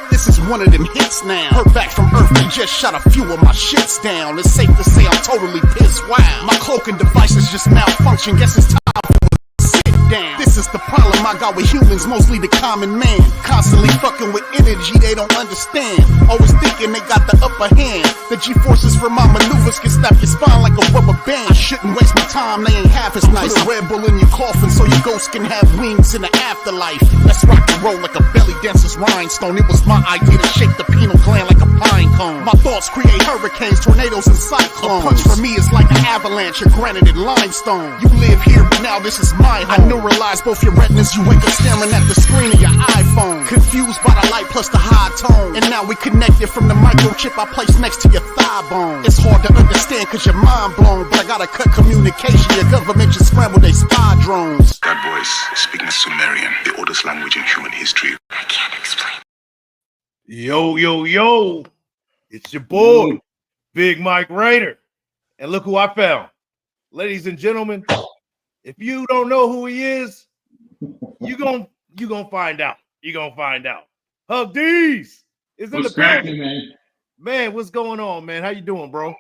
This is one of them hits now. Heard back from Earth, they just shot a few of my shits down. It's safe to say I'm totally pissed wild. My cloaking devices just malfunction. Guess it's time for sit down. This is the problem I got with humans, mostly the common man. Constantly fucking with energy they don't understand. Always thinking they got the upper hand. The G-forces from my maneuvers can snap your spine like a rubber band. I shouldn't waste my time, they ain't half as nice. Put a Red Bull in your coffin so your ghost can have wings in the afterlife. Let's rock and roll like a belly dancer's rhinestone. It was my idea to shake the pineal gland like a pine cone. My thoughts create hurricanes, tornadoes, and cyclones. A punch for me is like an avalanche of granite and limestone. You live here, but now this is my home. I neuralize both your retinas, you wake up staring at the screen of your iPhone. Confused by the light plus the high tone. And now we connected from the microchip I placed next to your thigh bone. It's hard to understand cause you're mind blown, but I gotta cut communication. Your government just scrambled their spy drones. That voice speaking Sumerian, the oldest language in human history. I can't explain. Yo, yo, yo. It's your boy, Big Mike Raider. And look who I found. Ladies and gentlemen, if you don't know who he is, you gonna find out. You're gonna find out. Hug D's is in the cracking, man? Man, what's going on, man? How you doing, bro?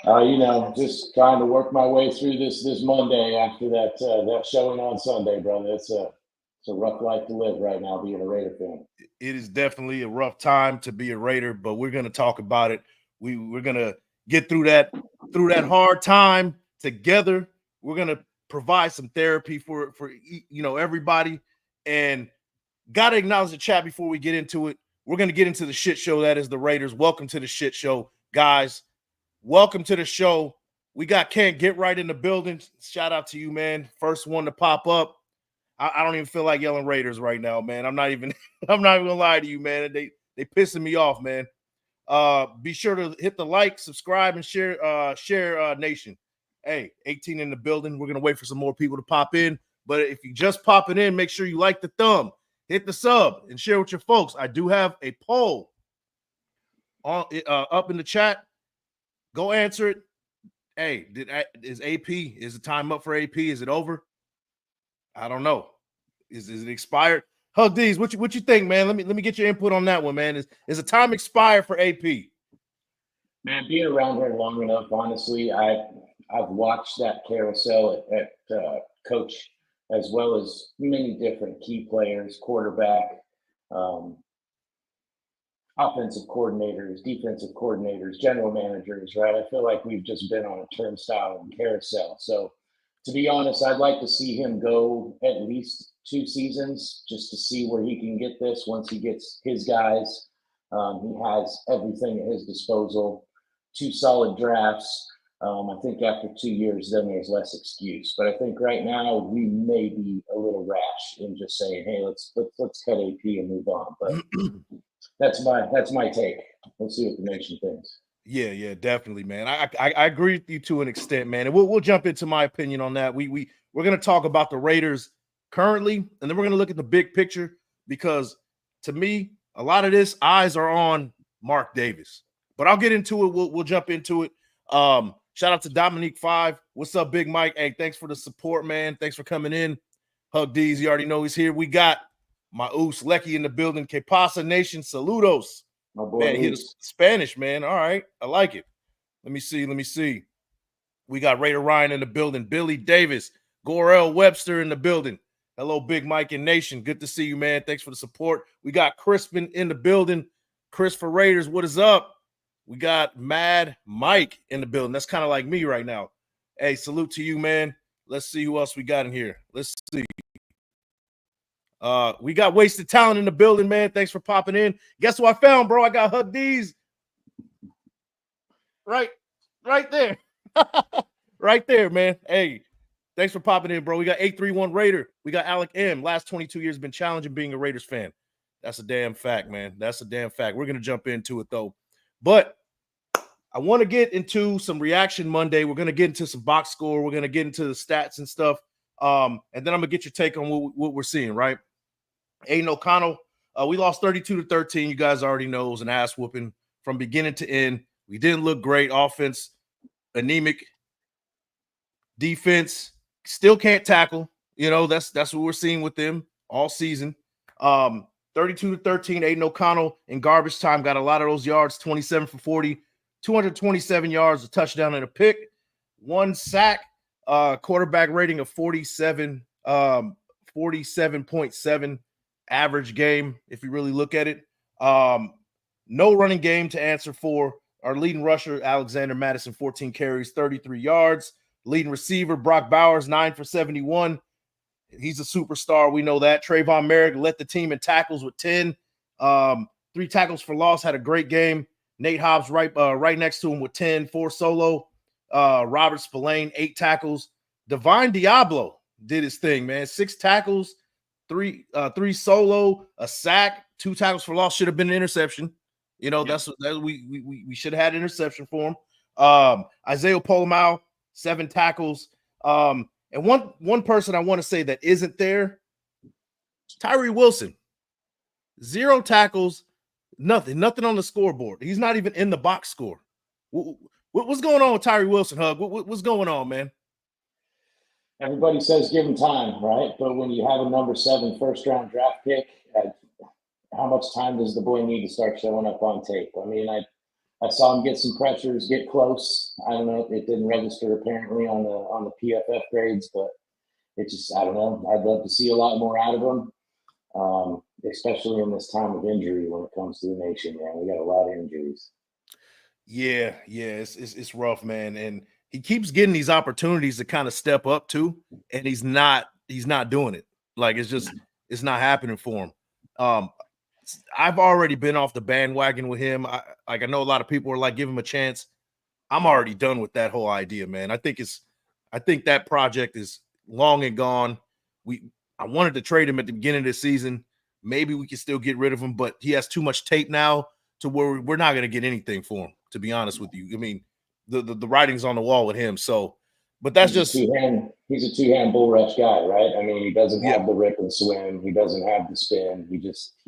You know, just trying to work my way through this Monday after that showing on Sunday, brother. It's a rough life to live right now, being a Raider fan. It is definitely a rough time to be a Raider, but we're gonna talk about it. We're gonna get through that hard time together. We're gonna provide some therapy for everybody, and gotta acknowledge the chat before we get into it. We're going to get into the shit show that is the Raiders. Welcome to the shit show, guys. Welcome to the show. We got Can't Get Right in the building. Shout out to you, man. First one to pop up. I don't even feel like yelling Raiders right now, man. I'm not even gonna lie to you, man. They pissing me off, man. Be sure to hit the like, subscribe, and share nation. Hey, 18 in the building. We're gonna wait for some more people to pop in. But if you just popping in, make sure you like the thumb. Hit the sub and share with your folks. I do have a poll on up in the chat. Go answer it. Hey, is the time up for AP? Is it over? I don't know. Is it expired? Hug D's, what you think, man? Let me get your input on that one, man. Is the time expired for AP? Man, being around here long enough, honestly, I've watched that carousel at coach, as well as many different key players, quarterback, offensive coordinators, defensive coordinators, general managers, right? I feel like we've just been on a turnstile and carousel. So to be honest, I'd like to see him go at least 2 seasons just to see where he can get this once he gets his guys. He has everything at his disposal, 2 solid drafts. I think after 2 years, then there's less excuse. But I think right now we may be a little rash in just saying, "Hey, let's cut AP and move on." But that's my take. Let's see what the nation thinks. Yeah, definitely, man. I agree with you to an extent, man. And we'll jump into my opinion on that. We're gonna talk about the Raiders currently, and then we're gonna look at the big picture because to me, a lot of this eyes are on Mark Davis. But I'll get into it. We'll jump into it. Shout out to Dominique 5. What's up, Big Mike? Hey, thanks for the support, man. Thanks for coming in. Hug D's, you already know he's here. We got my Oos Lecky in the building. Que pasa, nation? Saludos. My boy, man, he was Spanish, man. All right. I like it. Let me see. We got Raider Ryan in the building. Billy Davis. Gorell Webster in the building. Hello, Big Mike and Nation. Good to see you, man. Thanks for the support. We got Crispin in the building. Chris for Raiders, what is up? We got Mad Mike in the building. That's kind of like me right now. Hey, salute to you, man. Let's see who else we got in here. Let's see. We got Wasted Talent in the building, man. Thanks for popping in. Guess who I found, bro? I got Hug D's. Right there. Right there, man. Hey, thanks for popping in, bro. We got 831 Raider. We got Alec M. Last 22 years been challenging being a Raiders fan. That's a damn fact, man. That's a damn fact. We're going to jump into it, though. But I want to get into some Reaction Monday. We're going to get into some box score. We're going to get into the stats and stuff. And then I'm going to get your take on what we're seeing, right? Aiden O'Connell, we lost 32-13. You guys already know it was an ass whooping from beginning to end. We didn't look great. Offense, anemic. Defense, still can't tackle. You know, that's what we're seeing with them all season. 13 32-13. Aiden O'Connell in garbage time got a lot of those yards, 27 for 40, 227 yards, a touchdown and a pick, 1 sack, quarterback rating of 47.7 average game, if you really look at it. No running game to answer for. Our leading rusher, Alexander Madison, 14 carries, 33 yards. Leading receiver, Brock Bowers, 9 for 71. He's a superstar. We know that. Trayvon Merrick led the team in tackles with 10. 3 tackles for loss, had a great game. Nate Hobbs right next to him with 10, 4 solo. Robert Spillane, 8 tackles. Divine Diablo did his thing, man. 6 tackles, 3 solo, a sack, 2 tackles for loss. Should have been an interception. You know, that's we should have had an interception for him. Isaiah Polomau, 7 tackles. And one person I want to say that isn't there, Tyree Wilson, 0 tackles, nothing on the scoreboard. He's not even in the box score. What's going on with Tyree Wilson, Hug? What's going on, man? Everybody says give him time, right? But when you have a number 7 first-round draft pick, how much time does the boy need to start showing up on tape? I mean, I saw him get some pressures, get close. I don't know. It didn't register apparently on the PFF grades, but it just, I don't know. I'd love to see a lot more out of him, especially in this time of injury when it comes to the nation, man. We got a lot of injuries. Yeah, it's rough, man. And he keeps getting these opportunities to kind of step up too, and he's not doing it. Like it's not happening for him. I've already been off the bandwagon with him. I know a lot of people are like, give him a chance. I'm already done with that whole idea, man. I think that project is long and gone. I wanted to trade him at the beginning of the season. Maybe we can still get rid of him, but he has too much tape now to where we're not going to get anything for him, to be honest with you. I mean, the writing's on the wall with him. So, but that's he's a two-hand bull rush guy, right? I mean, he doesn't have the rip and swim. He doesn't have the spin. He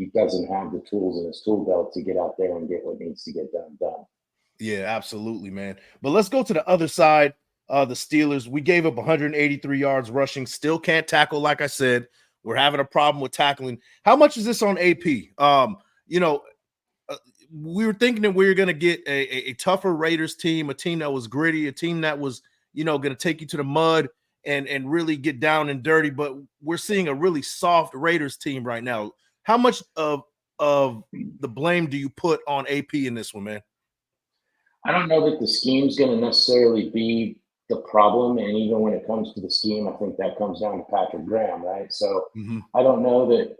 doesn't have the tools in his tool belt to get out there and get what needs to get done. Yeah, absolutely, man. But let's go to the other side. The Steelers, we gave up 183 yards rushing, still can't tackle. Like I said, we're having a problem with tackling. How much is this on AP? We were thinking that we were going to get a tougher Raiders team, a team that was gritty, a team that was, going to take you to the mud and really get down and dirty. But we're seeing a really soft Raiders team right now. How much of the blame do you put on AP in this one, man? I don't know that the scheme's going to necessarily be the problem. And even when it comes to the scheme, I think that comes down to Patrick Graham, right? So I don't know that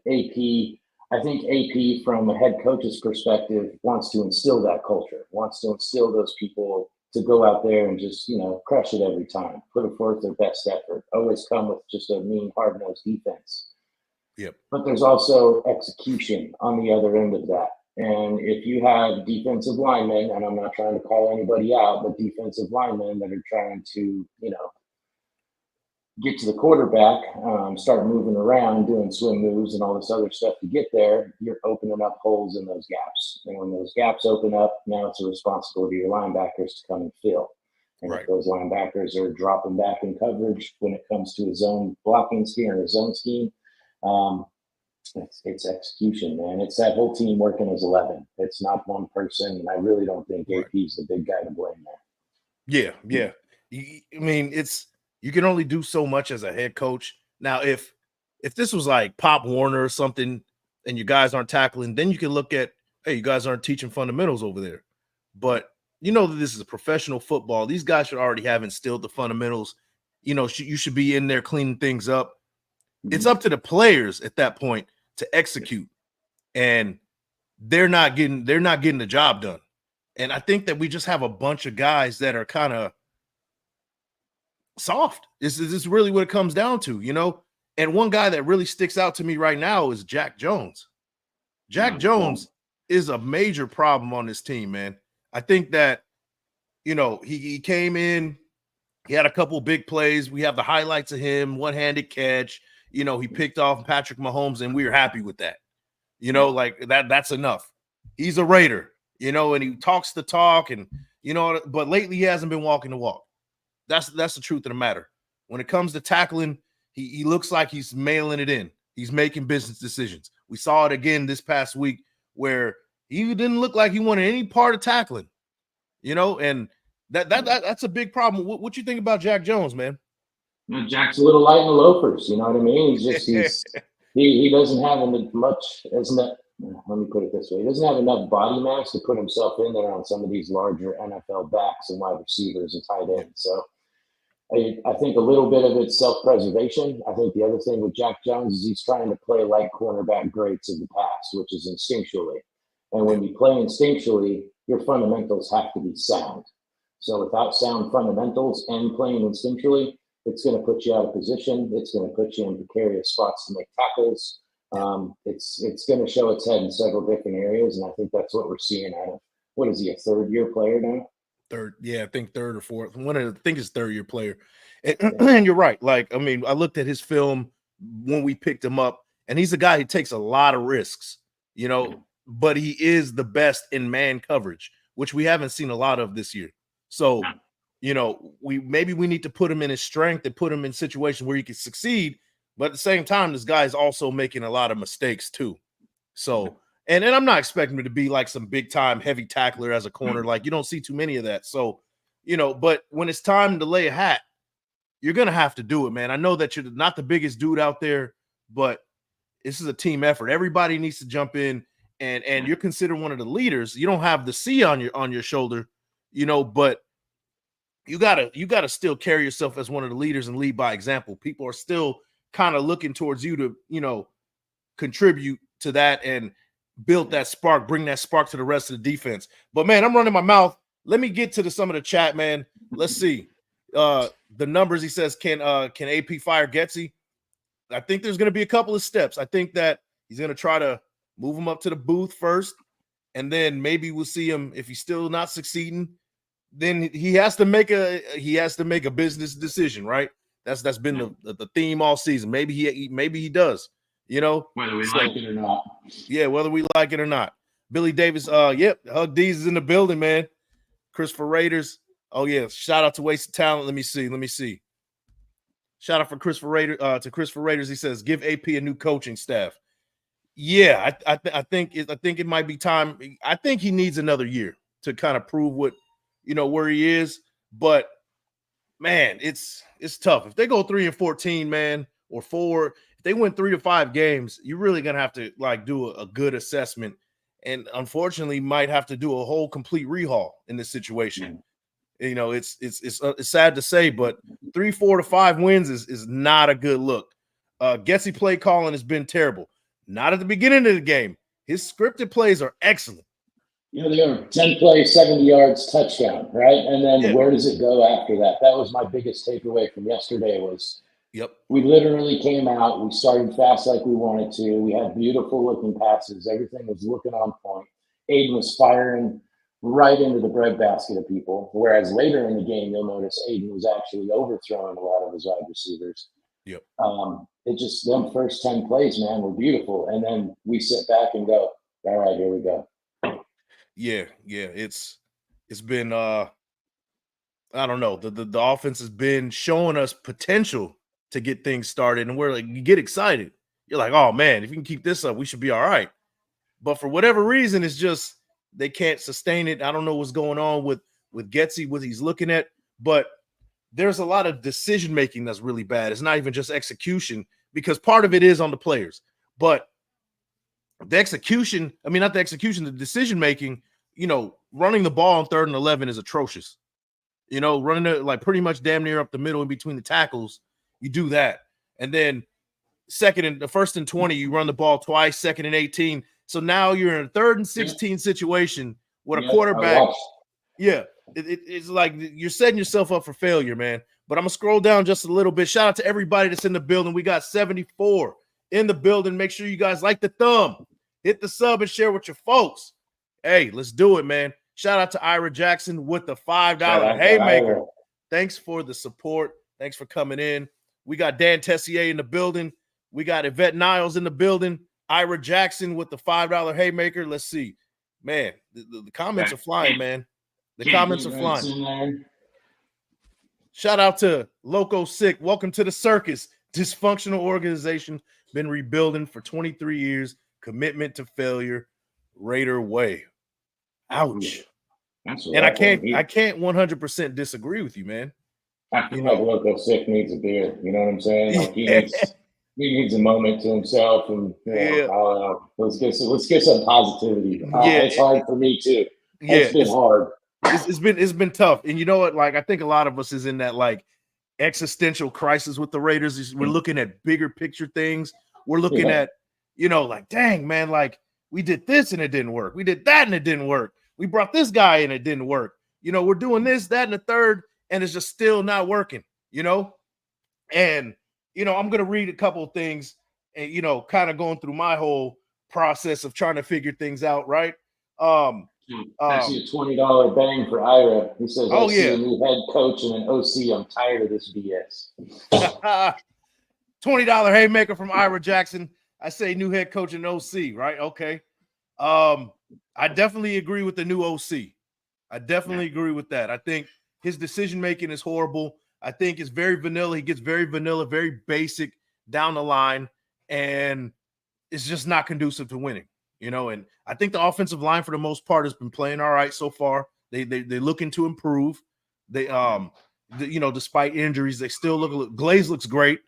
I think AP from a head coach's perspective wants to instill that culture, wants to instill those people to go out there and just, crush it every time, put forth their best effort, always come with just a mean, hard-nosed defense. Yep. But there's also execution on the other end of that. And if you have defensive linemen, and I'm not trying to call anybody out, but defensive linemen that are trying to, get to the quarterback, start moving around, doing swim moves and all this other stuff to get there, you're opening up holes in those gaps. And when those gaps open up, now it's a responsibility of your linebackers to come and fill. And if those linebackers are dropping back in coverage when it comes to a zone blocking scheme or a zone scheme, it's execution, man. It's that whole team working as 11. It's not one person, and I really don't think AP's the big guy to blame there. Yeah. I mean, you can only do so much as a head coach. Now, if this was like Pop Warner or something and you guys aren't tackling, then you can look at, hey, you guys aren't teaching fundamentals over there. But that this is a professional football. These guys should already have instilled the fundamentals. You should be in there cleaning things up. It's up to the players at that point to execute. And they're not getting the job done. And I think that we just have a bunch of guys that are kind of soft. This is really what it comes down to, And one guy that really sticks out to me right now is Jack Jones. Jack Jones is a major problem on this team, man. I think that, he came in, he had a couple big plays. We have the highlights of him, one-handed catch. He picked off Patrick Mahomes, and we were happy with that. Like that's enough. He's a Raider, and he talks the talk, and but lately he hasn't been walking the walk. That's the truth of the matter. When it comes to tackling, he looks like he's mailing it in. He's making business decisions. We saw it again this past week where he didn't look like he wanted any part of tackling, and that's a big problem. What you think about Jack Jones, man? Jack's a little light in the loafers. You know what I mean? He doesn't have much as let me put it this way. He doesn't have enough body mass to put himself in there on some of these larger NFL backs and wide receivers and tight ends. So I think a little bit of it's self-preservation. I think the other thing with Jack Jones is he's trying to play like cornerback greats of the past, which is instinctually. And when you play instinctually, your fundamentals have to be sound. So without sound fundamentals and playing instinctually, it's going to put you out of position. It's going to put you in precarious spots to make tackles. It's going to show its head in several different areas, and I think that's what we're seeing out of. What is he, a third-year player now? Third, yeah, I think third or fourth. I think it's third-year player. And you're right. Like, I mean, I looked at his film when we picked him up, and he's a guy who takes a lot of risks, but he is the best in man coverage, which we haven't seen a lot of this year. So, we need to put him in his strength and put him in situations where he can succeed. But at the same time, this guy is also making a lot of mistakes too. So, and I'm not expecting him to be like some big time heavy tackler as a corner. Like, you don't see too many of that. So, but when it's time to lay a hat, you're going to have to do it, man. I know that you're not the biggest dude out there, but this is a team effort. Everybody needs to jump in, and you're considered one of the leaders. You don't have the C on your shoulder, but you gotta still carry yourself as one of the leaders and lead by example. People are still kind of looking towards you to, contribute to that and build that spark, bring that spark to the rest of the defense. But man, I'm running my mouth. Let me get to some of the chat, man. Let's see. The numbers, he says, can AP fire Getsy? I think there's going to be a couple of steps. I think that he's going to try to move him up to the booth first, and then maybe we'll see him if he's still not succeeding. Then he has to make a business decision, right? That's been the theme all season. Maybe he does, whether we like it or not. Yeah, whether we like it or not. Billy Davis, yep, Hug D's is in the building, man. Christopher Raiders. Oh yeah, shout out to Wasted Talent. Let me see. Shout out for Christopher Raiders. He says, give AP a new coaching staff. Yeah, I think it might be time. I think he needs another year to kind of prove what where he is. But man, it's tough. If they go 3-14, man, or 4, if they win 3 to 5 games, you're really gonna have to do a good assessment. And unfortunately, might have to do a whole complete rehaul in this situation. It's sad to say, but 3, 4 to 5 wins is not a good look. Getsy play calling has been terrible. Not at the beginning of the game. His scripted plays are excellent. They were 10 plays, 70 yards, touchdown, right? And then where does it go after that? That was my biggest takeaway from yesterday was we literally came out. We started fast like we wanted to. We had beautiful looking passes. Everything was looking on point. Aiden was firing right into the breadbasket of people. Whereas later in the game, you'll notice Aiden was actually overthrowing a lot of his wide receivers. Yep. It just, them first 10 plays, man, were beautiful. And then we sit back and go, all right, here we go. Yeah. It's been I don't know. The offense has been showing us potential to get things started, and we're like, you get excited. You're like, oh man, if you can keep this up, we should be all right. But for whatever reason, it's just they can't sustain it. I don't know what's going on with Getsy, what he's looking at, but there's a lot of decision making that's really bad. It's not even just execution, because part of it is on the players, but the execution, not the execution, the decision making, running the ball on 3rd and 11 is atrocious. Running it like pretty much damn near up the middle in between the tackles, you do that. And then 1st and 20, you run the ball twice, 2nd and 18. So now you're in a 3rd and 16 situation with a quarterback. It's like you're setting yourself up for failure, man. But I'm going to scroll down just a little bit. Shout out to everybody that's in the building. We got 74 in the building. Make sure you guys like the thumb, hit the sub, and share with your folks. Hey, let's do it, man. Shout out to Ira Jackson with the $5 haymaker. Thanks for the support. Thanks for coming in. We got Dan Tessier in the building. We got Yvette Niles in the building. Ira Jackson with the $5 haymaker. Let's see. Man, the comments are flying, man. The comments are flying. Shout out to Loco Sick. Welcome to the circus. Dysfunctional organization. Been rebuilding for 23 years. commitment to failure, Raider way. Ouch. That's And I can't 100% disagree with you, man. I feel like Loco Sick needs a beer. You know what I'm saying? Like he needs a moment to himself, and let's get some positivity. It's hard for me too. It's been hard. It's been tough, and you know what? Like I think a lot of us is in that like existential crisis with the Raiders. We're looking at bigger picture things. We're looking at, like, dang man, like we did this and it didn't work. We did that and it didn't work. We brought this guy and it didn't work. We're doing this, that, and the third, and it's just still not working. And I'm gonna read a couple of things, and kind of going through my whole process of trying to figure things out, right? I see a $20 bang for Ira. He says, I see a new head coach and an OC. I'm tired of this BS. $20 haymaker from Ira Jackson. I say new head coach and OC, right? Okay. I definitely agree with the new OC. I definitely agree with that. I think his decision-making is horrible. I think it's very vanilla. He gets very vanilla, very basic down the line, and it's just not conducive to winning. And I think the offensive line for the most part has been playing all right so far. They're looking to improve. They despite injuries, they still look. Glaze looks great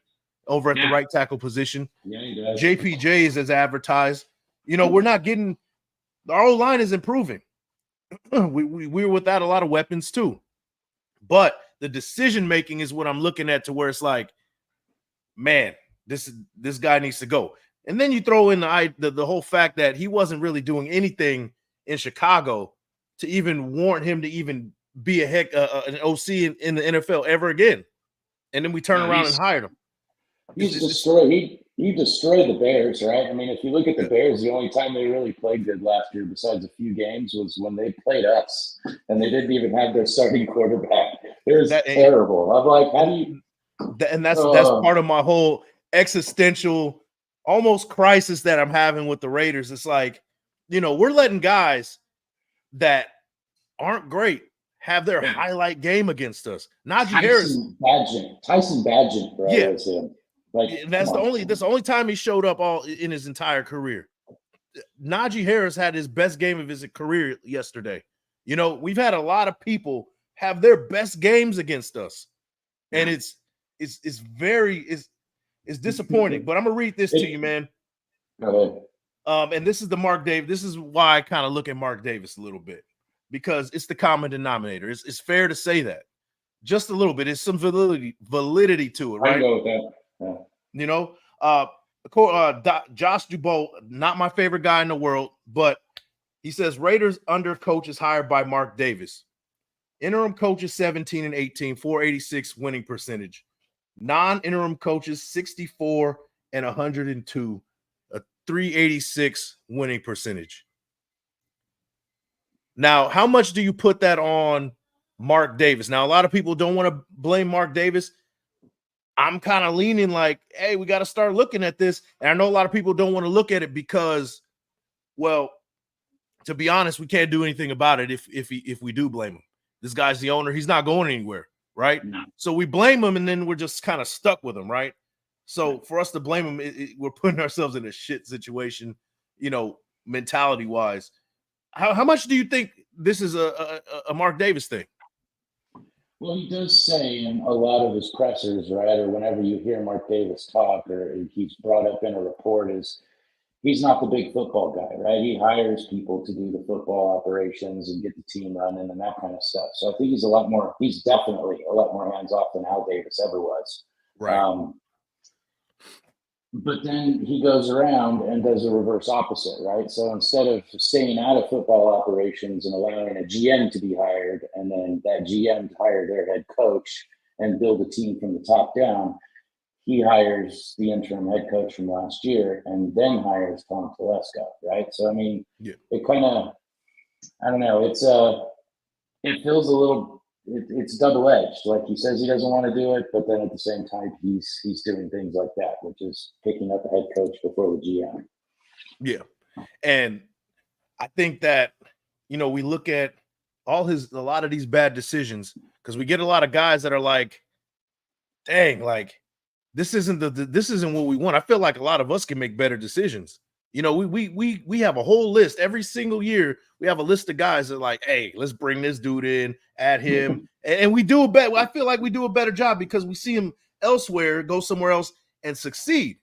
over at the right tackle position. Yeah, he does. JPJ is as advertised. We're not getting. Our O-line is improving. We're without a lot of weapons too, but the decision making is what I'm looking at to where it's like, man, this guy needs to go. And then you throw in the whole fact that he wasn't really doing anything in Chicago to even warrant him to even be an OC in the NFL ever again. And then we turn around and hired him. He's destroyed. He destroyed the Bears, right? I mean, if you look at the Bears, the only time they really played good last year, besides a few games, was when they played us, and they didn't even have their starting quarterback. It was terrible. I'm like, how do you? And that's part of my whole existential, almost crisis that I'm having with the Raiders. It's like, we're letting guys that aren't great have their highlight game against us. Najee Harris, Tyson Badgett, bro. Yeah. Was him. Like, and that's the only time he showed up all in his entire career. Najee Harris had his best game of his career yesterday. We've had a lot of people have their best games against us, and it's disappointing. But I'm gonna read this to you, man. Go ahead. And this is the Mark Davis. This is why I kind of look at Mark Davis a little bit, because it's the common denominator. It's fair to say that, just a little bit. It's some validity to it, right? I go with that. Josh Dubois, not my favorite guy in the world, but he says Raiders under coach is hired by Mark Davis. Interim coaches 17 and 18, 486 winning percentage. Non-interim coaches 64 and 102, a 386 winning percentage. Now, how much do you put that on Mark Davis? Now, a lot of people don't want to blame Mark Davis. I'm kind of leaning like, hey, we got to start looking at this. And I know a lot of people don't want to look at it because, well, to be honest, we can't do anything about it if we do blame him. This guy's the owner. He's not going anywhere, right? No. So we blame him, and then we're just kind of stuck with him, right? So for us to blame him, we're putting ourselves in a shit situation, mentality-wise. How much do you think this is a Mark Davis thing? Well, he does say in a lot of his pressers, right, or whenever you hear Mark Davis talk, or he's brought up in a report, is he's not the big football guy, right? He hires people to do the football operations and get the team running and that kind of stuff. So I think he's definitely a lot more hands-off than Al Davis ever was. Right. But then he goes around and does a reverse opposite, right? So instead of staying out of football operations and allowing a GM to be hired, and then that GM to hire their head coach and build a team from the top down, he hires the interim head coach from last year and then hires Tom Telesco, right? So, I mean, It kind of, I don't know, it feels a little, it's double-edged. Like, he says he doesn't want to do it, but then at the same time, he's doing things like that, which is picking up the head coach before the GM. Yeah. And I think that, we look at a lot of these bad decisions, because we get a lot of guys that are like, dang, like, this isn't what we want. I feel like a lot of us can make better decisions. You know, we have a whole list every single year. We have a list of guys that are like, hey, let's bring this dude in, add him, and we do a better. I feel like we do a better job because we see him elsewhere, go somewhere else and succeed.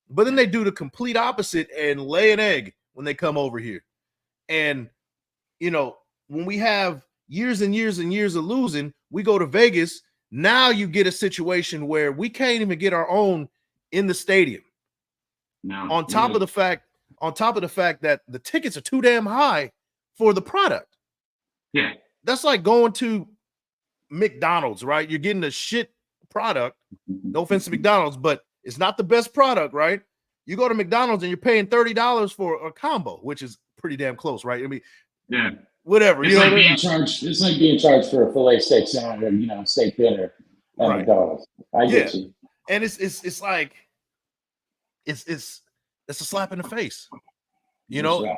But then they do the complete opposite and lay an egg when they come over here. And you know, when we have years and years and years of losing, we go to Vegas. Now you get a situation where we can't even get our own in the stadium. No. On top of the fact that the tickets are too damn high for the product. Yeah. That's like going to McDonald's, right? You're getting a shit product. No offense to McDonald's, but it's not the best product, right? You go to McDonald's and you're paying $30 for a combo, which is pretty damn close, right? I mean, yeah, whatever. It's like being charged. It's like being charged for a filet steak salad, or steak dinner at McDonald's. I get you. And it's like it's a slap in the face, you know.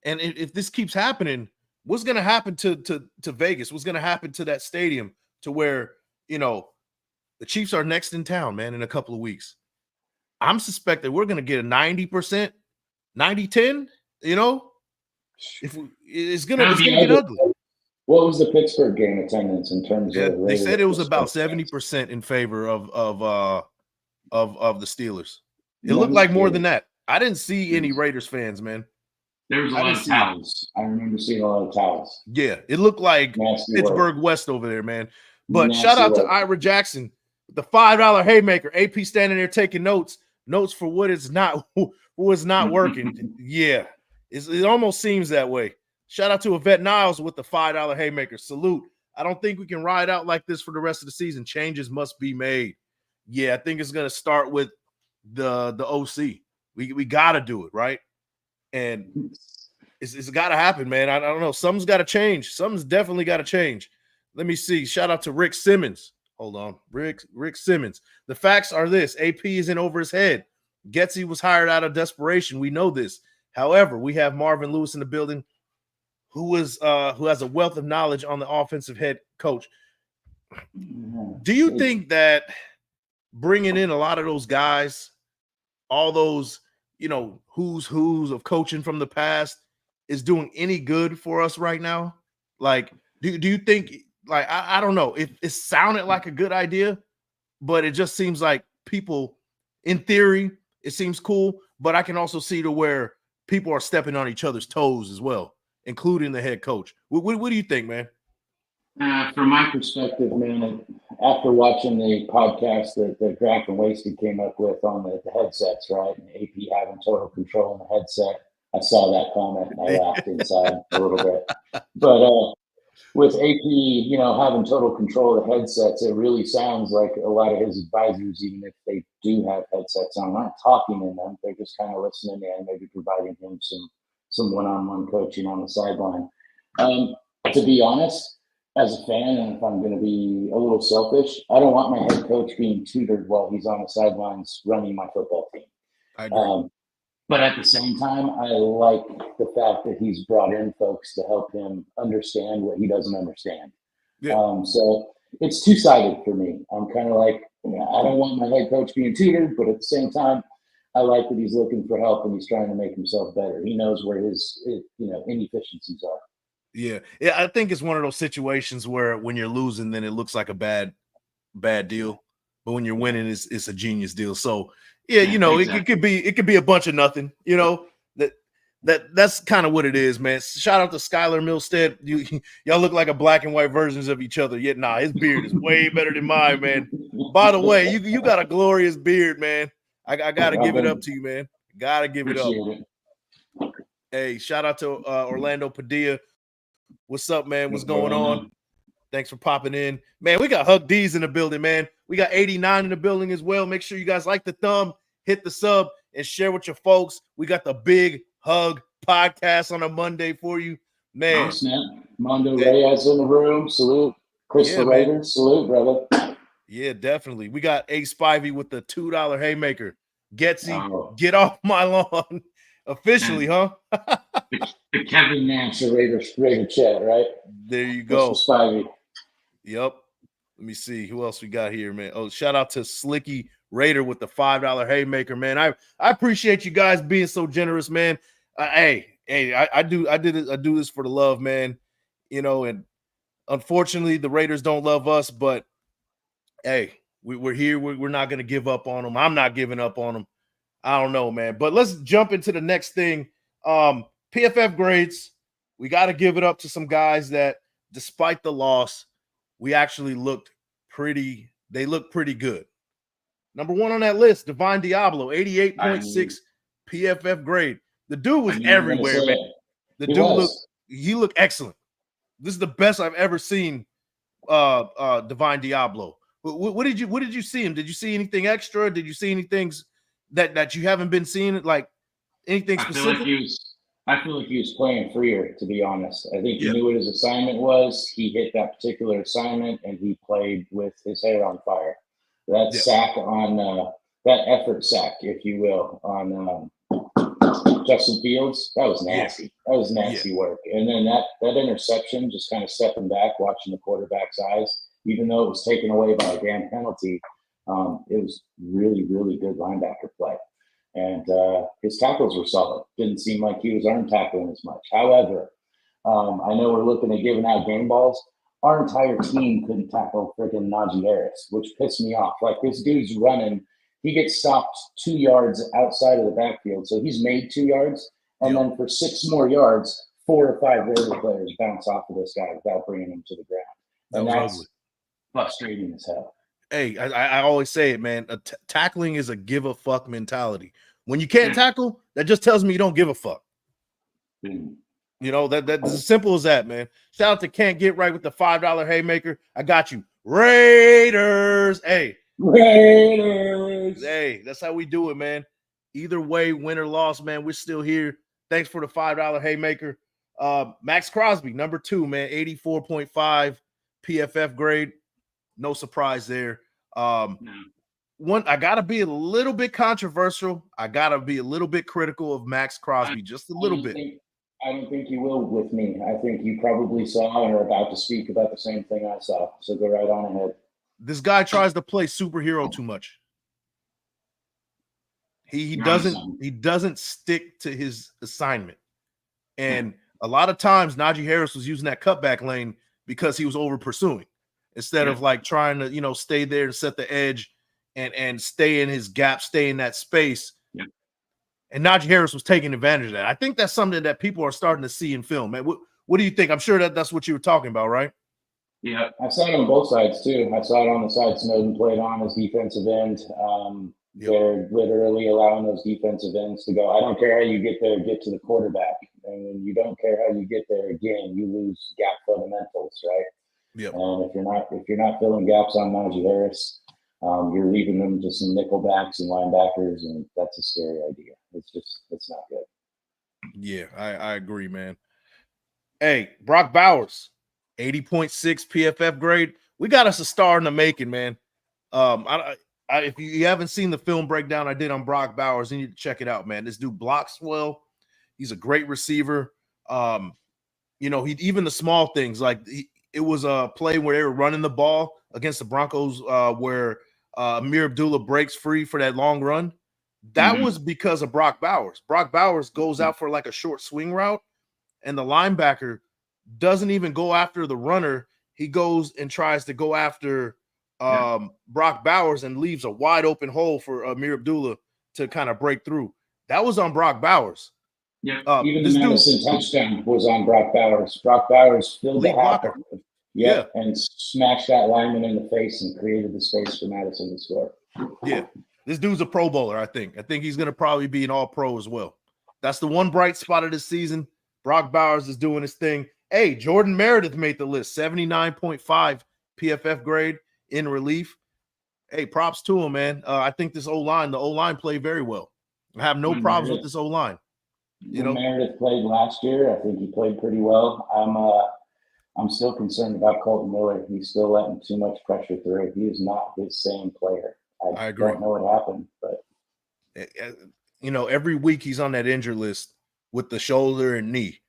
And if this keeps happening, what's going to happen to Vegas? What's going to happen to that stadium to where, you know, the Chiefs are next in town, man, in a couple of weeks? I'm suspecting we're going to get a 90%, 90-10, you know? It's going to get ugly. What was the Pittsburgh game attendance in terms of? They said it was about 70% in favor of the Steelers. It looked like more than that. I didn't see any Raiders fans, man. There was a lot of towels. I remember seeing a lot of towels. Yeah, it looked like Pittsburgh West over there, man. But shout out to Ira Jackson, the $5 haymaker. AP standing there taking notes for what is not working. Yeah, it almost seems that way. Shout out to Yvette Niles with the $5 haymaker. Salute. I don't think we can ride out like this for the rest of the season. Changes must be made. Yeah, I think it's going to start with the OC. We got to do it, right? And it's got to happen, man. I don't know. Something's got to change. Something's definitely got to change. Let me see. Shout out to Rick Simmons. Hold on. Rick Simmons. The facts are this. AP is in over his head. Getsy was hired out of desperation. We know this. However, we have Marvin Lewis in the building who has a wealth of knowledge on the offensive head coach. Do you think that bringing in a lot of those guys, all those, you know, who's of coaching from the past is doing any good for us right now? Like, do you think, like, I don't know, it sounded like a good idea, but it just seems like people, in theory, it seems cool, but I can also see to where people are stepping on each other's toes as well, including the head coach. What do you think, man? From my perspective, man, after watching the podcast that Graf and Wasted came up with on the headsets, right, and AP having total control on the headset, I saw that comment and I laughed inside a little bit. But with AP, having total control of the headsets, it really sounds like a lot of his advisors, even if they do have headsets on, aren't talking in them. They're just kind of listening and maybe providing him some one-on-one coaching on the sideline. To be honest, as a fan, and if I'm going to be a little selfish, I don't want my head coach being tutored while he's on the sidelines running my football team. I agree. But at the same time, I like the fact that he's brought in folks to help him understand what he doesn't understand. Yeah. So it's two-sided for me. I'm kind of like, I don't want my head coach being tutored, but at the same time, I like that he's looking for help and he's trying to make himself better. He knows where his inefficiencies are. Yeah, I think it's one of those situations where when you're losing, then it looks like a bad deal, but when you're winning, it's a genius deal. So yeah, exactly. it could be a bunch of nothing. That's kind of what it is, man. Shout out to Skylar Milstead. Y'all look like a black and white versions of each other. Yet his beard is way better than mine, man. By the way, you got a glorious beard, man. I gotta give it up to you, man. Gotta give it up. Hey, shout out to Orlando Padilla. What's up, man? What's going on? Thanks for popping in. Man, we got Hug D's in the building, man. We got 89 in the building as well. Make sure you guys like the thumb, hit the sub, and share with your folks. We got the Big Hug podcast on a Monday for you. Man. Oh, snap. Mondo Reyes in the room. Salute. Chris the Raider. Salute, brother. Yeah, definitely. We got Ace Spivey with the $2 haymaker. Getsy, get off my lawn. Officially, huh? The Kevin Nash, the Raider chat, right? There you go. Spivey. Yep. Let me see who else we got here, man. Oh, shout out to Slicky Raider with the $5 haymaker, man. I appreciate you guys being so generous, man. Hey, I do this for the love, man. You know, and unfortunately, the Raiders don't love us, but hey, we're here. We're not going to give up on them. I'm not giving up on them. I don't know, man. But let's jump into the next thing. PFF grades. We got to give it up to some guys that, despite the loss, we actually looked pretty. They look pretty good. Number one on that list, Divine Diablo, 88.6 PFF grade. The dude was everywhere, man. The dude looked excellent. This is the best I've ever seen Divine Diablo. What did you see him? Did you see anything extra? Did you see anything that you haven't been seeing? Like anything specific? I feel like he was playing freer, to be honest. I think he knew what his assignment was. He hit that particular assignment, and he played with his hair on fire. That sack on that effort sack, if you will, on Justin Fields, that was nasty. That was nasty work. And then that interception, just kind of stepping back, watching the quarterback's eyes, even though it was taken away by a damn penalty, it was really, really good linebacker play. And his tackles were solid. Didn't seem like he was arm tackling as much. However, I know we're looking at giving out game balls. Our entire team couldn't tackle freaking Najee Harris, which pissed me off. Like, this dude's running. He gets stopped 2 yards outside of the backfield. So he's made 2 yards. And then for 6 more yards, 4 or 5 Raider players bounce off of this guy without bringing him to the ground. And that's frustrating as hell. Hey, I always say it, man. Tackling is a give a fuck mentality. When you can't tackle, that just tells me you don't give a fuck. You know, that's as simple as that, man. Shout out to Can't Get Right with the $5 haymaker. I got you. Raiders. Hey. Raiders. Hey, that's how we do it, man. Either way, win or loss, man, we're still here. Thanks for the $5 haymaker. Max Crosby, number 2, man, 84.5 PFF grade. No surprise there. I gotta be a little bit controversial. I gotta be a little bit critical of Max Crosby, just a little bit. I don't think you will with me. I think you probably saw and are about to speak about the same thing I saw. So go right on ahead. This guy tries to play superhero too much. He doesn't stick to his assignment. And a lot of times Najee Harris was using that cutback lane because he was over pursuing instead of like trying to, you know, stay there and set the edge and stay in his gap, stay in that space. And Najee Harris was taking advantage of that. I think that's something that people are starting to see in film, man. What do you think? I'm sure that's what you were talking about, right? Yeah, I saw it on both sides too. I saw it on the side Snowden played on as defensive end. They're literally allowing those defensive ends to go. I don't care how you get there, get to the quarterback. And when you don't care how you get there again, you lose gap fundamentals, right? Yep. And if you're not filling gaps on Najee Harris, you're leaving them to some nickelbacks and linebackers, and that's a scary idea. It's not good. Yeah, I agree, man. Hey, Brock Bowers, 80.6 PFF grade. We got us a star in the making, man. If you haven't seen the film breakdown I did on Brock Bowers, you need to check it out, man. This dude blocks well. He's a great receiver. You know, even the small things, like it was a play where they were running the ball against the Broncos where Amir Abdullah breaks free for that long run. That was because of Brock Bowers. Brock Bowers goes out for like a short swing route, and the linebacker doesn't even go after the runner. He goes and tries to go after Brock Bowers and leaves a wide open hole for Amir Abdullah to kind of break through. That was on Brock Bowers. Yeah, even the Madison touchdown was on Brock Bowers. Brock Bowers filled the hopper. Yeah, and smashed that lineman in the face and created the space for Madison to score. Yeah, this dude's a Pro Bowler, I think. I think he's going to probably be an All-Pro as well. That's the one bright spot of this season. Brock Bowers is doing his thing. Hey, Jordan Meredith made the list, 79.5 PFF grade in relief. Hey, props to him, man. I think this the O-line played very well. I have no problems with this O-line. You know, Meredith played last year. I think he played pretty well. I'm still concerned about Colton Miller. He's still letting too much pressure through. He is not his same player. I agree. Don't know what happened, but you know, every week he's on that injured list with the shoulder and knee.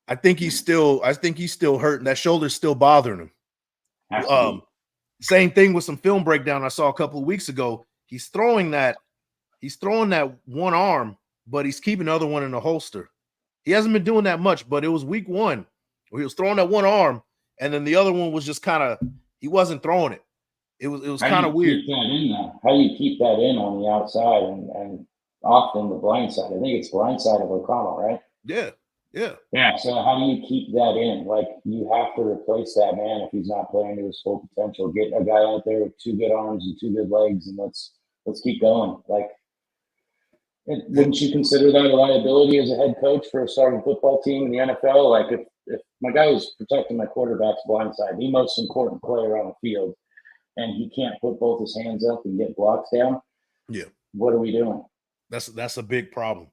I think he's still hurting. That shoulder's still bothering him. Same thing with some film breakdown I saw a couple of weeks ago. he's throwing that one arm, but he's keeping the other one in the holster. He hasn't been doing that much, but it was week 1 where he was throwing that one arm, and then the other one was just kind of, he wasn't throwing it. It was kind of weird. How do you keep that in on the outside and often the blind side? I think it's blind side of O'Connell, right? Yeah. So how do you keep that in? Like, you have to replace that man if he's not playing to his full potential. Get a guy out there with 2 good arms and 2 good legs, and let's keep going. Like, wouldn't you consider that a liability as a head coach for a starting football team in the NFL? Like, if my guy is protecting my quarterback's blind side, the most important player on the field, and he can't put both his hands up and get blocks down, what are we doing? That's a big problem.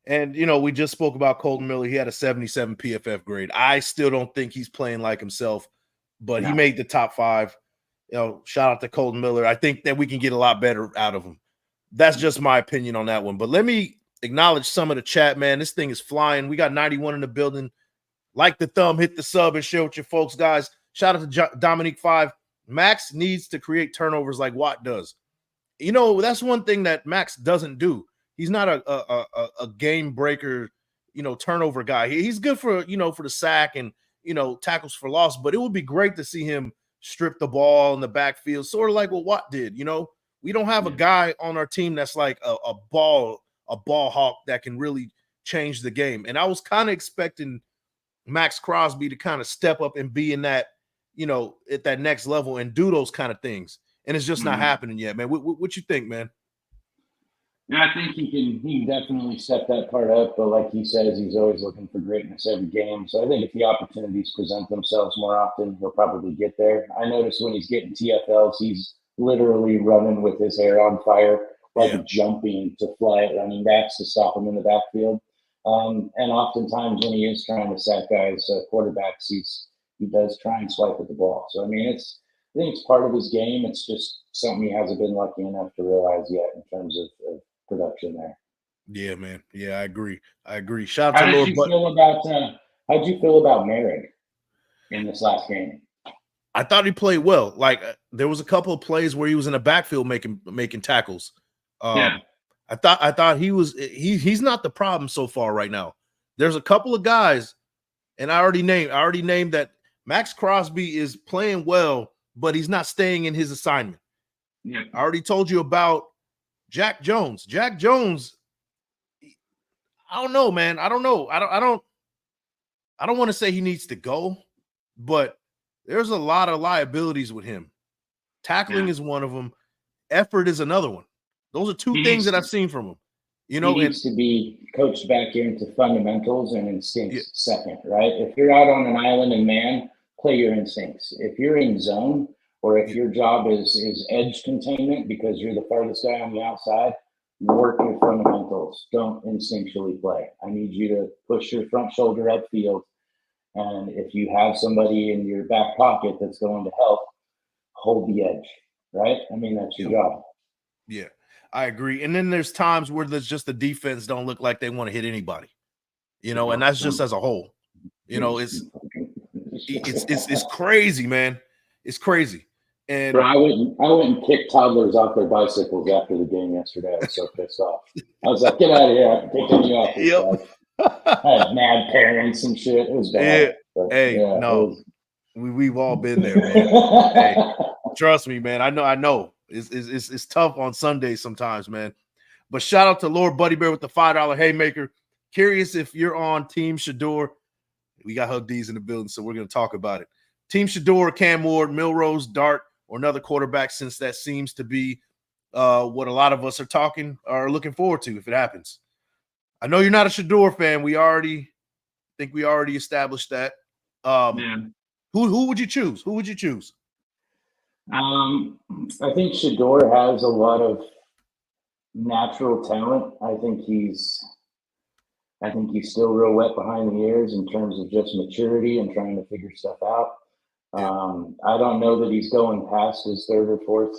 And, we just spoke about Colton Miller. He had a 77 PFF grade. I still don't think he's playing like himself, but he made the top 5. Shout out to Colton Miller. I think that we can get a lot better out of him. That's just my opinion on that one. But let me acknowledge some of the chat, man. This thing is flying. We got 91 in the building. Like the thumb, hit the sub, and share with your folks, guys. Shout out to Dominique 5. Max needs to create turnovers like Watt does. That's one thing that Max doesn't do. He's not a game breaker, turnover guy. He's good for the sack and, tackles for loss, but it would be great to see him strip the ball in the backfield, sort of like what Watt did. We don't have a guy on our team that's like a ball hawk that can really change the game. And I was kind of expecting Max Crosby to kind of step up and be in that, at that next level and do those kind of things. And it's just not happening yet, man. What you think, man? Yeah, I think he can Definitely step that part up, but like he says, he's always looking for greatness every game. So I think if the opportunities present themselves more often, he'll probably get there. I notice when he's getting TFLs, he's literally running with his hair on fire, like jumping to fly at running backs to stop him in the backfield. And oftentimes when he is trying to sack guys, quarterbacks, he does try and swipe at the ball. So I think it's part of his game. It's just something he hasn't been lucky enough to realize yet in terms of production there. Yeah, man. Yeah, I agree. Shout out to How'd Lord. you feel about Merrick in this last game? I thought he played well. Like, there was a couple of plays where he was in the backfield making tackles. I thought he's not the problem so far right now. There's a couple of guys, and I already named that Max Crosby is playing well, but he's not staying in his assignment. Yeah. I already told you about Jack Jones. Jack Jones, I don't know, man. I don't know. I don't want to say he needs to go, but there's a lot of liabilities with him. Tackling is one of them. Effort is another one. Those are two things that I've seen from him. He needs to be coached back into fundamentals and instincts second, right? If you're out on an island and man, play your instincts. If you're in zone, or if your job is edge containment because you're the farthest guy on the outside, work your fundamentals. Don't instinctually play. I need you to push your front shoulder upfield. And if you have somebody in your back pocket that's going to help, hold the edge, right? That's your job. Yeah, I agree. And then there's times where there's just the defense don't look like they want to hit anybody, and that's just as a whole. It's crazy, man. It's crazy. And bro, I went and kicked toddlers off their bicycles after the game yesterday. I was so pissed off. I was like, get out of here. I'm kicking you off. I had mad parents and shit. It was bad. Yeah. We've all been there, man. Hey, trust me, man. I know. It's tough on Sundays sometimes, man. But shout out to Lord Buddy Bear with the $5 haymaker. Curious if you're on Team Shador. We got Hug D's in the building, so we're going to talk about it. Team Shador, Cam Ward, Milrose, Dart, or another quarterback, since that seems to be what a lot of us are looking forward to if it happens. I know you're not a Shador fan. We already established that. Who would you choose? Who would you choose? I think Shador has a lot of natural talent. I think he's still real wet behind the ears in terms of just maturity and trying to figure stuff out. I don't know that he's going past his third or fourth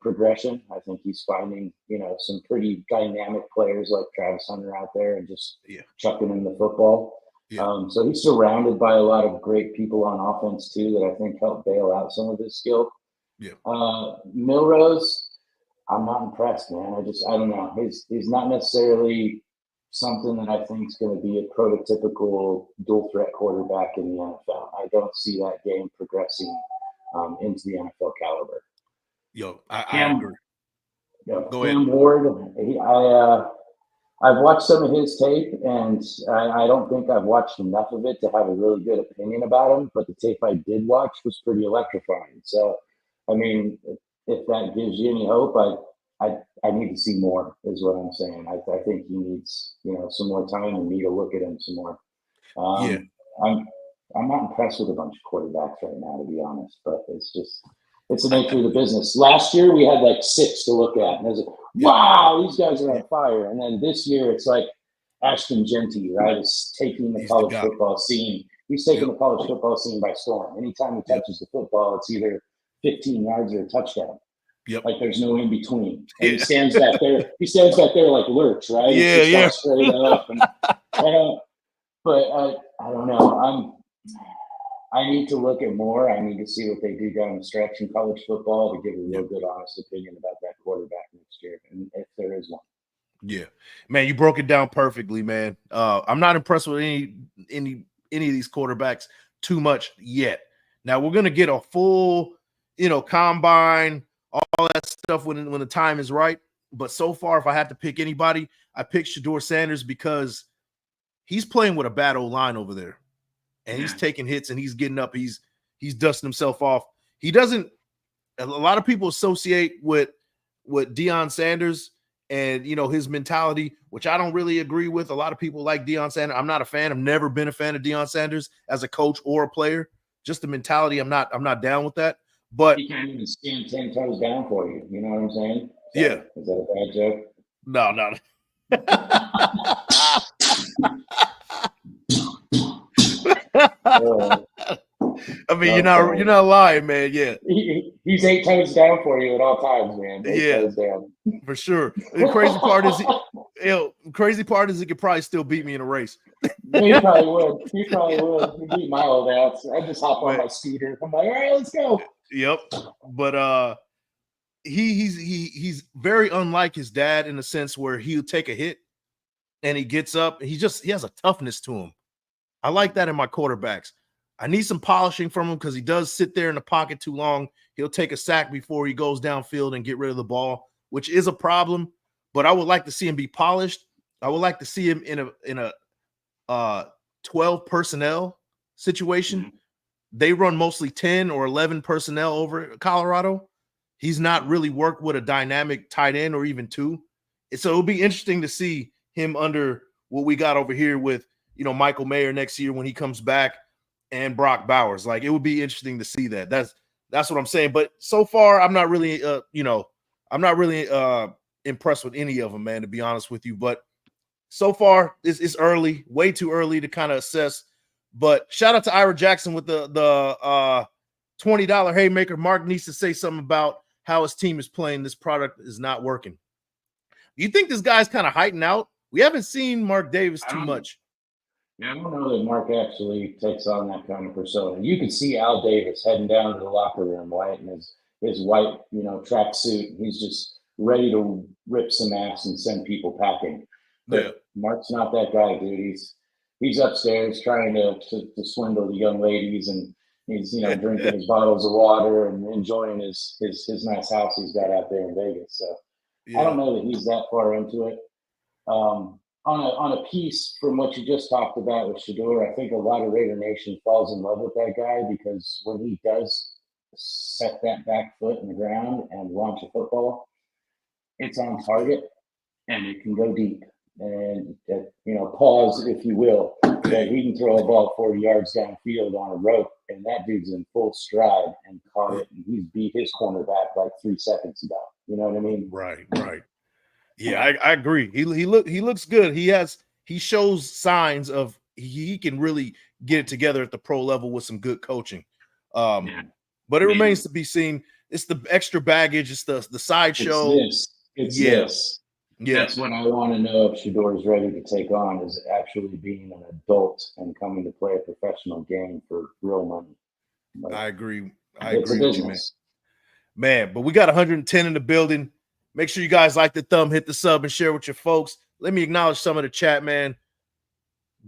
progression. I think he's finding, some pretty dynamic players like Travis Hunter out there and just chucking in the football. So he's surrounded by a lot of great people on offense too that I think help bail out some of his skill. Milrose, I'm not impressed, man. I don't know. He's not necessarily something that I think is going to be a prototypical dual threat quarterback in the NFL. I don't see that game progressing into the NFL caliber. Yo, I agree. Go ahead. Cam Ward, I've watched some of his tape, and I don't think I've watched enough of it to have a really good opinion about him. But the tape I did watch was pretty electrifying. So, I mean, if that gives you any hope, I need to see more. Is what I'm saying. I think he needs some more time and me to look at him some more. Yeah. I'm not impressed with a bunch of quarterbacks right now, to be honest. But it's the nature of the business. Last year we had like 6 to look at, and I was like, wow, these guys are on fire. And then this year it's like Ashton Genty, right? Is taking the college football scene. He's taking the college football scene by storm. Anytime he touches the football, it's either 15 yards or a touchdown. Yep. Like there's no in between. And he stands back there. He stands back there like Lurch, right? Yeah. Straight up. And, but I don't know. I need to look at more. I need to see what they do down the stretch in college football to give a real good, honest opinion about that quarterback next year, and if there is one. Yeah, man, you broke it down perfectly, man. I'm not impressed with any of these quarterbacks too much yet. Now we're gonna get a full, combine, all that stuff when the time is right. But so far, if I had to pick anybody, I picked Shedeur Sanders because he's playing with a bad O-line over there. And he's taking hits and he's getting up. He's dusting himself off. He doesn't. A lot of people associate with Deion Sanders and his mentality, which I don't really agree with. A lot of people like Deion Sanders. I'm not a fan. I've never been a fan of Deion Sanders as a coach or a player. Just the mentality. I'm not down with that. But he can't even stand 10 toes down for you. You know what I'm saying? Yeah. Is that a bad joke? No. I mean, you're not lying, man. Yeah, he's 8 toes down for you at all times, man. 8 toes down. For sure. The crazy part is he could probably still beat me in a race. He probably would. He beat my old ass. I just hop on my scooter. I'm like, all right, let's go. Yep. But he's very unlike his dad in the sense where he'll take a hit and he gets up. He has a toughness to him. I like that in my quarterbacks. I need some polishing from him because he does sit there in the pocket too long. He'll take a sack before he goes downfield and get rid of the ball, which is a problem. But I would like to see him be polished. I would like to see him in a 12 personnel situation. They run mostly 10 or 11 personnel over Colorado. He's not really worked with a dynamic tight end or even 2. So it'll be interesting to see him under what we got over here with Michael Mayer next year when he comes back and Brock Bowers. Like, it would be interesting to see that. That's what I'm saying. But so far, I'm not really impressed with any of them, man, to be honest with you. But so far, it's early, way too early to kind of assess. But shout out to Ira Jackson with the $20 haymaker. Mark needs to say something about how his team is playing. This product is not working. You think this guy's kind of hiding out? We haven't seen Mark Davis too much. Yeah, I don't know that Mark actually takes on that kind of persona. You can see Al Davis heading down to the locker room, right, in his white, track suit. He's just ready to rip some ass and send people packing. But Mark's not that guy, dude. He's upstairs trying to swindle the young ladies, and he's drinking his bottles of water and enjoying his nice house he's got out there in Vegas. So I don't know that he's that far into it. On a piece from what you just talked about with Shedeur, I think a lot of Raider Nation falls in love with that guy because when he does set that back foot in the ground and launch a football, it's on target and it can go deep. And pause, if you will, that he can throw a ball 40 yards downfield on a rope, and that dude's in full stride and caught it, and he's beat his cornerback like 3 seconds ago. You know what I mean? Right. Yeah, I agree. He looks good. He shows signs of he can really get it together at the pro level with some good coaching. But it remains to be seen. It's the extra baggage. It's the sideshow. It's this. Yeah. That's what I want to know if Shedeur is ready to take on, is actually being an adult and coming to play a professional game for real money. I agree. I agree with you, man. But we got 110 in the building. Make sure you guys like the thumb, hit the sub, and share with your folks. Let me acknowledge some of the chat, man.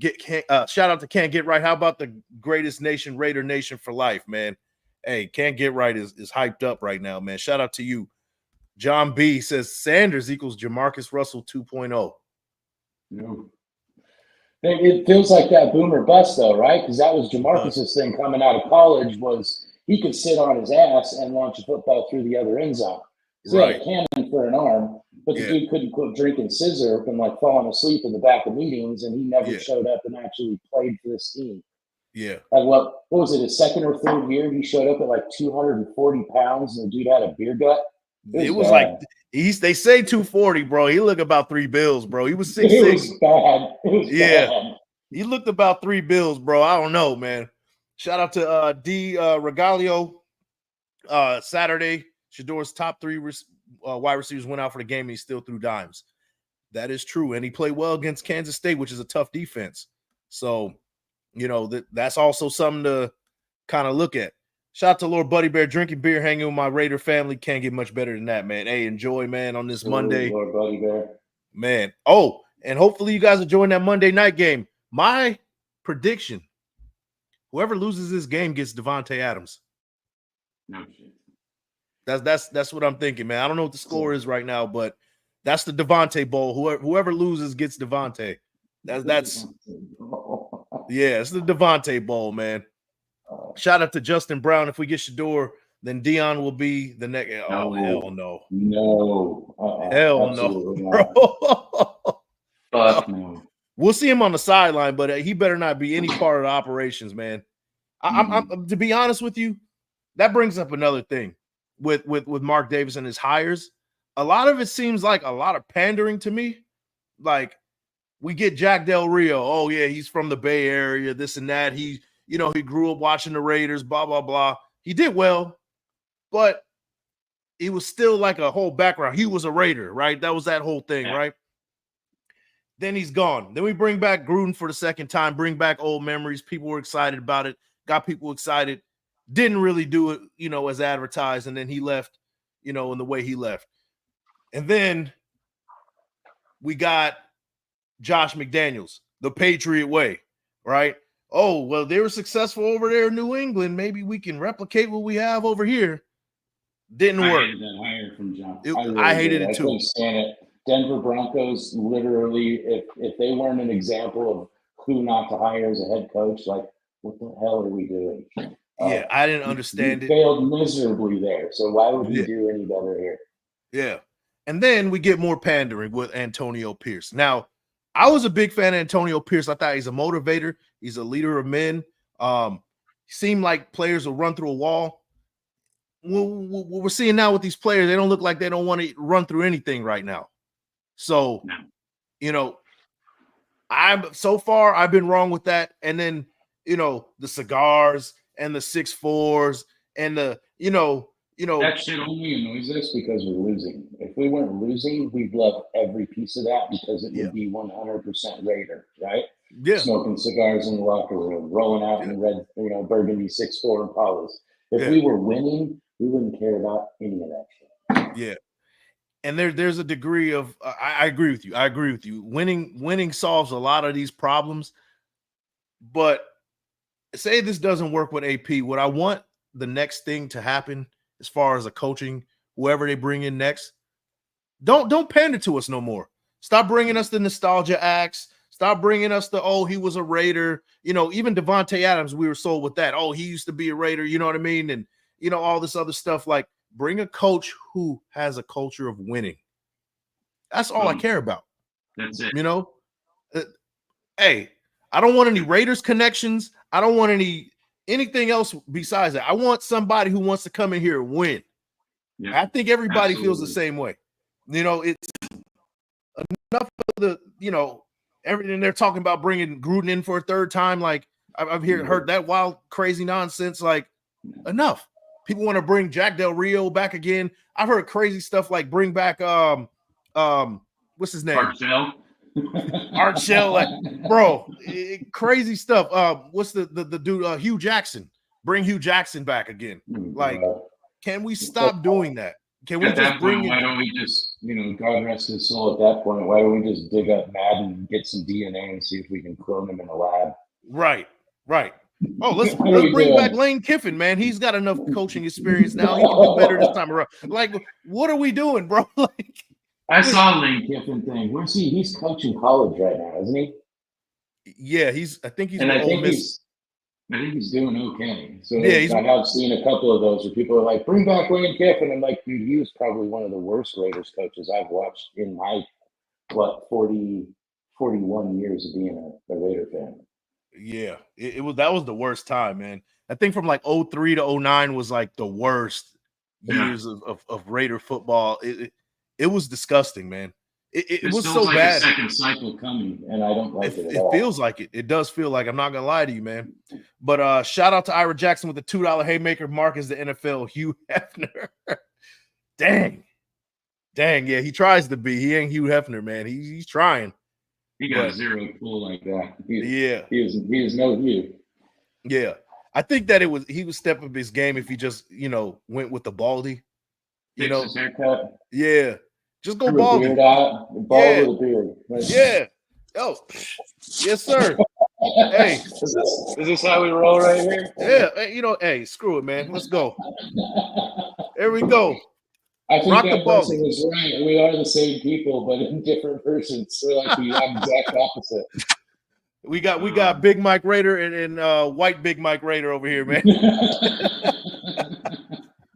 Shout out to Can't Get Right. How about the greatest nation, Raider Nation for life, man? Hey, Can't Get Right is hyped up right now, man. Shout out to you. John B says Sanders equals Jamarcus Russell 2.0. No. It feels like that boomer bust, though, right? Because that was Jamarcus's thing coming out of college was he could sit on his ass and launch a football through the other end zone. So he had a cannon for an arm, but the dude couldn't quit drinking scissor and like falling asleep in the back of meetings, and he never showed up and actually played for this team. Yeah. Like what was it, his second or third year? He showed up at like 240 pounds, and the dude had a beer gut. It was like they say 240, bro. He looked about $3 bills, bro. He was 6'6". It was bad. It was bad. He looked about $3 bills, bro. I don't know, man. Shout out to D Regalio. Saturday, Shador's top 3 wide receivers went out for the game, and he still threw dimes. That is true, and he played well against Kansas State, which is a tough defense. So, you know, that's also something to kind of look at. Shout out to Lord Buddy Bear, drinking beer, hanging with my Raider family. Can't get much better than that, man. Hey, enjoy, man, on this Monday. Lord Buddy Bear. Man. Oh, and hopefully you guys are enjoying that Monday night game. My prediction, whoever loses this game gets Devontae Adams. No shit. That's what I'm thinking, man. I don't know what the score is right now, but that's the Devontae Bowl. Whoever loses gets Devontae. That's yeah, it's the Devontae Bowl, man. Shout out to Justin Brown. If we get Shador, then Dion will be the next. Oh, hell no. No. Hell no, bro. Fuck no. We'll see him on the sideline, but he better not be any part of the operations, man. I'm to be honest with you, that brings up another thing with Mark Davis and his hires. A lot of it seems like a lot of pandering to me. Like we get Jack Del Rio. Oh yeah, he's from the Bay Area, this and that. He grew up watching the Raiders, blah, blah, blah. He did well, but it was still like a whole background. He was a Raider, right? That was that whole thing, right? Then he's gone. Then we bring back Gruden for the second time, bring back old memories. People were excited about it, got people excited. Didn't really do it, as advertised. And then he left, in the way he left. And then we got Josh McDaniels, the Patriot way, right? Oh, well, they were successful over there in New England. Maybe we can replicate what we have over here. Didn't work. I hated that hire from John. I hated it too. I couldn't stand it. Denver Broncos, literally, if they weren't an example of who not to hire as a head coach, like, what the hell are we doing? Yeah, I didn't understand it. Failed miserably there. So why would we do any better here? Yeah. And then we get more pandering with Antonio Pierce. Now, I was a big fan of Antonio Pierce. I thought he's a motivator. He's a leader of men. Seemed like players will run through a wall. What we're seeing now with these players, they don't look like they don't want to run through anything right now. So, I've been wrong with that. And then, the cigars and the 6'4s and the, that shit only annoys us because we're losing. If we weren't losing, we'd love every piece of that because it would be 100% Raider, right? Yeah. Smoking cigars in the locker room, rolling out in the red, burgundy 6'4 Impalas. If we were winning, we wouldn't care about any of that shit. Yeah. And there's a degree of I agree with you. I agree with you. Winning solves a lot of these problems. But say this doesn't work with AP. What I want the next thing to happen as far as a coaching, whoever they bring in next, don't pander to us no more. Stop bringing us the nostalgia acts. Stop bringing us he was a Raider. Even Devontae Adams, we were sold with that. Oh, he used to be a Raider. You know what I mean? And, all this other stuff. Like, bring a coach who has a culture of winning. That's all I care about. That's it. Hey, I don't want any Raiders connections. I don't want anything else besides that. I want somebody who wants to come in here and win. Yeah, I think everybody feels the same way. It's enough of the, everything they're talking about bringing Gruden in for a third time. Like I've heard that wild, crazy nonsense. Like enough. People want to bring Jack Del Rio back again. I've heard crazy stuff like bring back what's his name? Art Shell, like, bro, crazy stuff. What's the dude? Hugh Jackson. Bring Hugh Jackson back again. Like, can we stop doing that? Can we At just that bring point, in? why don't we just, God rest his soul at that point, why don't we just dig up Madden and get some DNA and see if we can clone him in a lab? Right. Oh, let's What are we bring doing? back Lane Kiffin, man. He's got enough coaching experience now. He can do better this time around. Like, what are we doing, bro? Like, I saw Lane Kiffin thing. Where's he? He's coaching college right now, isn't he? yeah, I think he's And with I Ole think Miss. he's doing okay. So Yeah, I have seen a couple of those where people are like, "Bring back Lane Kiffin." I'm like, dude, he was probably one of the worst Raiders coaches I've watched in my 41 years of being a Raider fan. yeah. That was the worst time, man. I think from like 03 to 09 was like the worst years of Raider football. It was disgusting, man. It was so like bad. A second cycle coming. And I don't like it at It all. feels like it. It does feel like. I'm not gonna lie to you, man. But shout out to Ira Jackson with the $2 haymaker. Mark is the NFL Hugh Hefner. Dang. Yeah, he tries to be. He ain't Hugh Hefner, man. He's trying. He got zero pull like that. Yeah. He is no Hugh. Yeah. I think that he would step up his game if he just, went with the baldy. Fix his haircut. Yeah. Just go Grew a baldy. beard out, bald with a beard. Like, Yeah. Oh, yes, sir. Hey, is this how we roll right here? Yeah. Hey, screw it, man. Let's go. There we go. I think Rock that the ball. person was right. We are the same people, but in different persons. We're like the exact opposite. We got Big Mike Raider and white Big Mike Raider over here, man.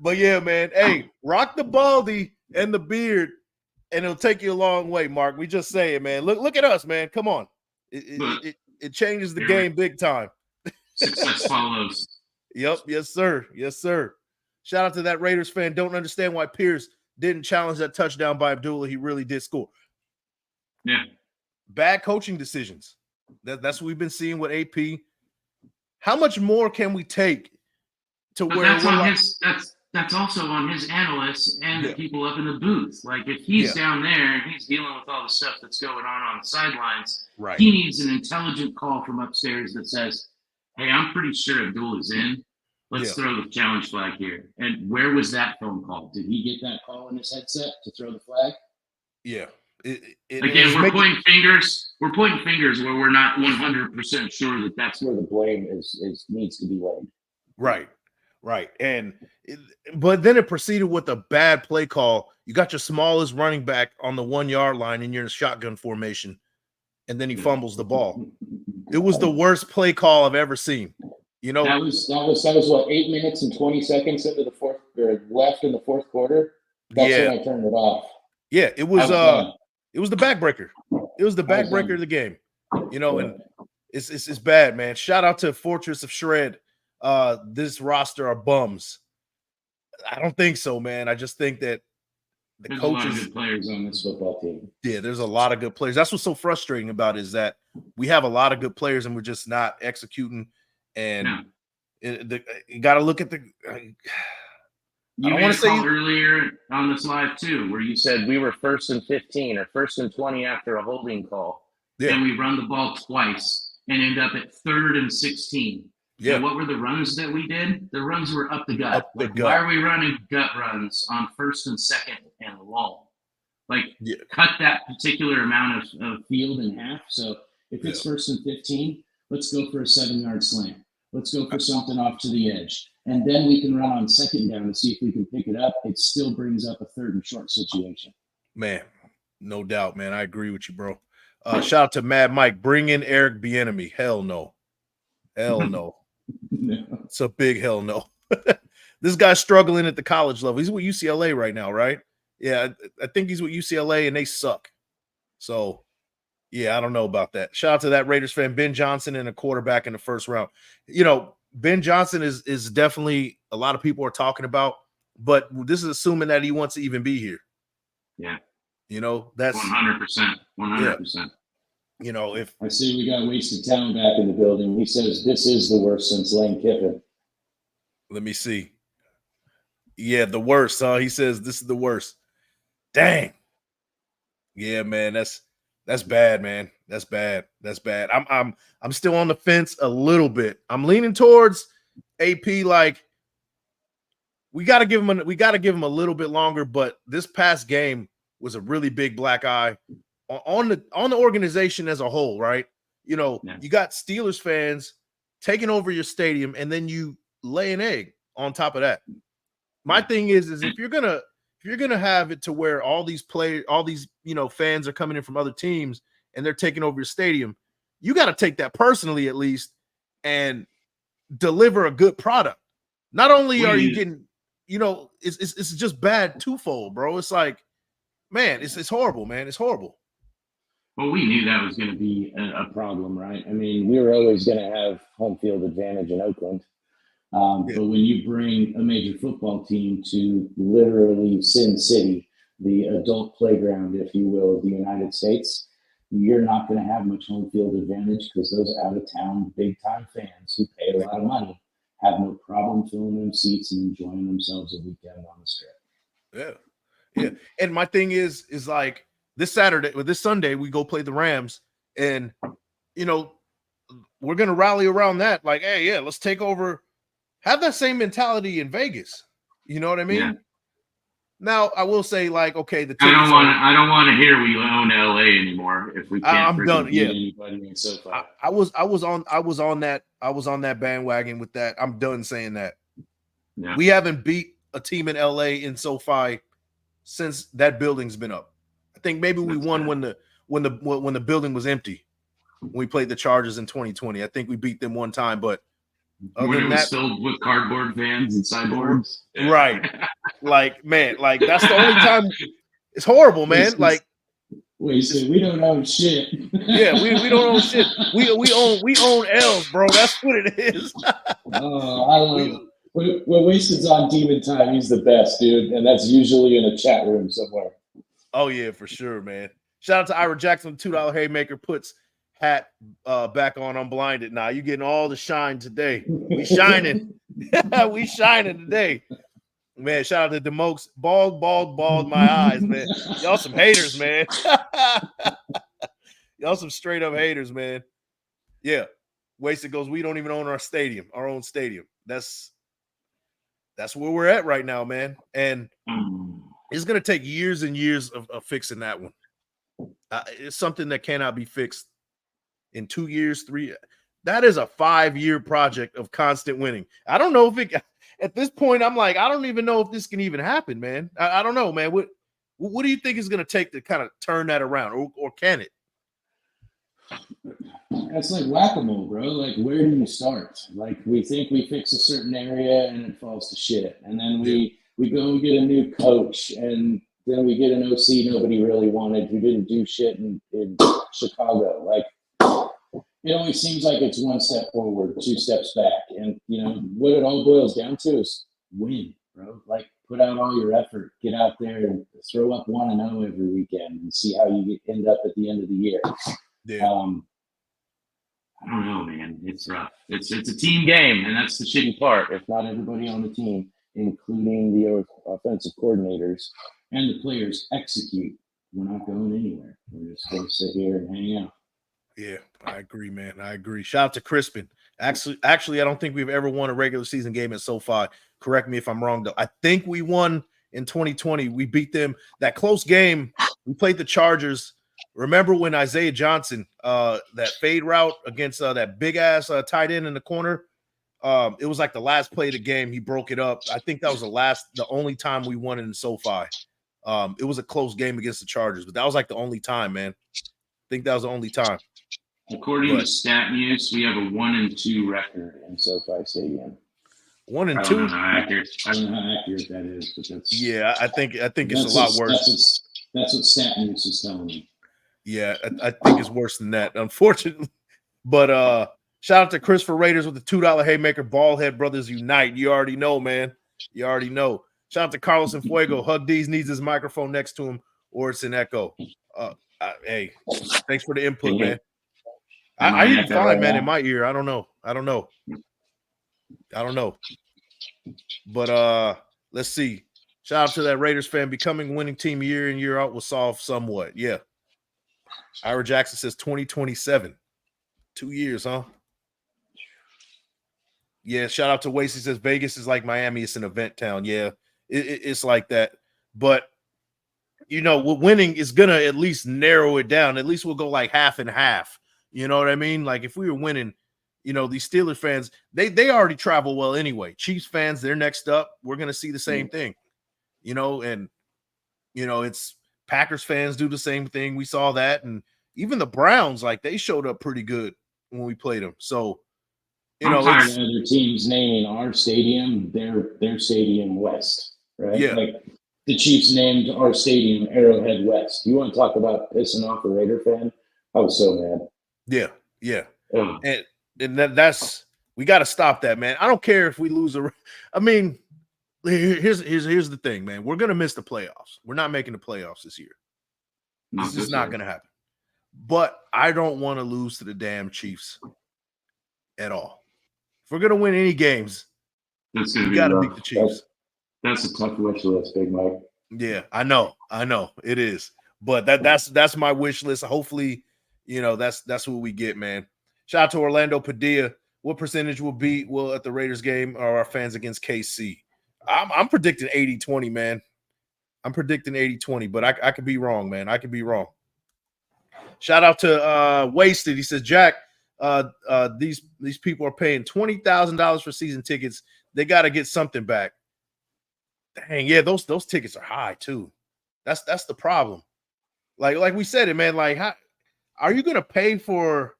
But yeah, man. Hey, rock the baldy and the beard, and it'll take you a long way, Mark. We just say it, man. Look at us, man. Come on. It changes the game big time. Success follows. Yep. Yes, sir. Shout out to that Raiders fan. Don't understand why Pierce didn't challenge that touchdown by Abdullah. He really did score. Yeah. Bad coaching decisions. That's what we've been seeing with AP. How much more can we take to But where that's also on his analysts and the people up in the booth. Like if he's down there and he's dealing with all the stuff that's going on the sidelines, right. He needs an intelligent call from upstairs that says, "Hey, I'm pretty sure Abdul is in. Let's throw the challenge flag here." And where was that phone call? Did he get that call in his headset to throw the flag? Yeah. Again, we're pointing fingers. We're pointing fingers where we're not 100% sure that that's where the blame needs to be laid. Right. But then it proceeded with a bad play call. You got your smallest running back on the 1 yard line and you're in a shotgun formation, and then he fumbles the ball. It was the worst play call I've ever seen. That was what, 8 minutes and 20 seconds into the fourth, or left in the fourth quarter. That's when I turned it off. Yeah, it was the backbreaker. It was the backbreaker of the game. And it's bad, man. Shout out to Fortress of Shred. This roster are bums. I don't think so, man. I just think that there's coaches, a lot of good players on this football team. Yeah, there's a lot of good players. That's what's so frustrating about it, is that we have a lot of good players and we're just not executing. And you got to look at the. You made a call earlier on this live too, where you said we were 1st and 15 or 1st and 20 after a holding call, and we run the ball twice and end up at 3rd and 16. Yeah. And what were the runs that we did? The runs were up the gut. Why are we running gut runs on 1st and 2nd and long? Cut that particular amount of field in half. So if it's 1st and 15, let's go for a 7-yard slant. Let's go for something off to the edge. And then we can run on 2nd down and see if we can pick it up. It still brings up a 3rd and short situation. Man, no doubt, man. I agree with you, bro. Shout out to Mad Mike. Bring in Eric Bieniemy. Hell no. It's a big hell no. This guy's struggling at the college level. He's with UCLA right now, right? Yeah, I think he's with UCLA and they suck. So, yeah, I don't know about that. Shout out to that Raiders fan, Ben Johnson, and a quarterback in the 1st round. Ben Johnson is definitely a lot of people are talking about, but this is assuming that he wants to even be here. Yeah. That's 100%. 100%. If I see we got wasted talent back in the building. He says this is the worst since Lane Kiffin. Let me see. Yeah, the worst, huh? He says this is the worst. Dang. Yeah, man, that's bad, man. That's bad. I'm still on the fence a little bit. I'm leaning towards AP. Like, we got to give him a little bit longer. But this past game was a really big black eye on the organization as a whole, right? You know, you got Steelers fans taking over your stadium, and then you lay an egg on top of that. My thing is if you're gonna have it to where all these fans are coming in from other teams and they're taking over your stadium, you got to take that personally at least and deliver a good product. Not only are you getting, it's just bad twofold, bro. It's like, man, it's horrible, man. It's horrible. Well, we knew that was going to be a problem, right? I mean, we were always going to have home field advantage in Oakland. But when you bring a major football team to literally Sin City, the adult playground, if you will, of the United States, you're not going to have much home field advantage because those out-of-town big-time fans who pay a lot of money have no problem filling them seats and enjoying themselves a weekend on the strip. Yeah. And my thing is like this Sunday, we go play the Rams, and, we're going to rally around that. Like, hey, yeah, let's take over. Have that same mentality in Vegas. You know what I mean? Yeah. Now, I will say, like, okay, I don't want to hear we own LA anymore if we can't. I'm done. Yeah, anybody in SoFi. I was on that bandwagon with that. I'm done saying that. Yeah. We haven't beat a team in LA in SoFi since that building's been up. I think maybe we won when the building was empty. When we played the Chargers in 2020, I think we beat them one time, but when it was filled with cardboard vans and cyborgs, right? Like, man, like that's the only time. It's horrible, man. Like, wait, so we don't own shit. Yeah, we don't own shit. We own L's, bro. That's what it is. I love it. When Wasted's on Demon Time, he's the best, dude, and that's usually in a chat room somewhere. Oh yeah, for sure, man. Shout out to Ira Jackson, $2 haymaker, puts hat back on. I'm blinded now. You getting all the shine today. We shining. We shining today. Man, shout out to Demokes. Bald my eyes, man. Y'all some haters, man. Y'all some straight up haters, man. Yeah. Wasted goes, we don't even own our own stadium. That's where we're at right now, man. And it's going to take years and years of fixing that one. It's something that cannot be fixed in 2 years, 3. That is a 5-year project of constant winning. I don't know if at this point, I'm like, I don't even know if this can even happen, man. I don't know, man. What do you think is going to take to kind of turn that around, or can it? That's like whack-a-mole, bro. Like, where do you start? Like, we think we fix a certain area and it falls to shit. And then we go and get a new coach, and then we get an OC nobody really wanted who didn't do shit in Chicago. Like, it always seems like it's one step forward, 2 steps back. And, what it all boils down to is win, bro. Like, put out all your effort, get out there and throw up 1-0 every weekend and see how you end up at the end of the year. Yeah. I don't know, man. It's rough. It's a team game, and that's the shitty part. If not everybody on the team, including the offensive coordinators and the players, execute, we're not going anywhere. We're just going to sit here and hang out. Yeah, I agree, man. I agree. Shout out to Crispin. Actually, I don't think we've ever won a regular season game at SoFi. Correct me if I'm wrong, though. I think we won in 2020. We beat them. That close game, we played the Chargers. Remember when Isaiah Johnson, that fade route against that big-ass tight end in the corner? It was like the last play of the game. He broke it up. I think that was the only time we won in SoFi. It was a close game against the Chargers, but that was like the only time, man. I think that was the only time. According to StatMuse, we have a 1-2 record in SoFi Stadium. 1-2. I don't know how accurate that is, but that's I think it's a lot worse. That's what StatMuse is telling me. Yeah, I think it's worse than that, unfortunately. But shout out to Christopher Raiders with the $2 haymaker. Ballhead Brothers Unite. You already know, man. You already know. Shout out to Carlos and Fuego. Hug D's needs his microphone next to him, or it's an echo. Hey, thanks for the input, man. I hear you fine, man, in my ear. I don't know. But let's see. Shout out to that Raiders fan. Becoming winning team year in, year out will solve somewhat. Yeah. Ira Jackson says 2027. 2 years, huh? Yeah, shout out to Waste. He says Vegas is like Miami. It's an event town. Yeah, it's like that. But you know, winning is gonna at least narrow it down. At least we'll go like half and half. You know what I mean? Like if we were winning, you know, these Steelers fans, they already travel well anyway. Chiefs fans, they're next up. We're gonna see the same thing. You know, and you know, it's Packers fans do the same thing. We saw that, and even the Browns, like they showed up pretty good when we played them. So, you know, tired of other teams naming our stadium their stadium West, right? Yeah. Like the Chiefs named our stadium Arrowhead West. You want to talk about pissing off a Raider fan? I was so mad. Yeah. And that's we got to stop that, man. I don't care if we lose I mean, here's the thing, man. We're gonna miss the playoffs. We're not making the playoffs this year. This is not gonna happen. But I don't want to lose to the damn Chiefs at all. If we're gonna win any games, we got to beat the Chiefs. That's a tough wish list, Big Mike. Yeah, I know it is. But that's my wish list. Hopefully, you know, that's what we get, man. Shout out to Orlando Padilla. What percentage will at the Raiders game are our fans against KC? I'm predicting 80-20, man. I'm predicting 80-20, but I could be wrong, man. I could be wrong. Shout out to Wasted. He says, Jack, these people are paying $20,000 for season tickets. They got to get something back. Dang, yeah, those tickets are high too. That's the problem. Like we said it, man. Like, how are you gonna pay for?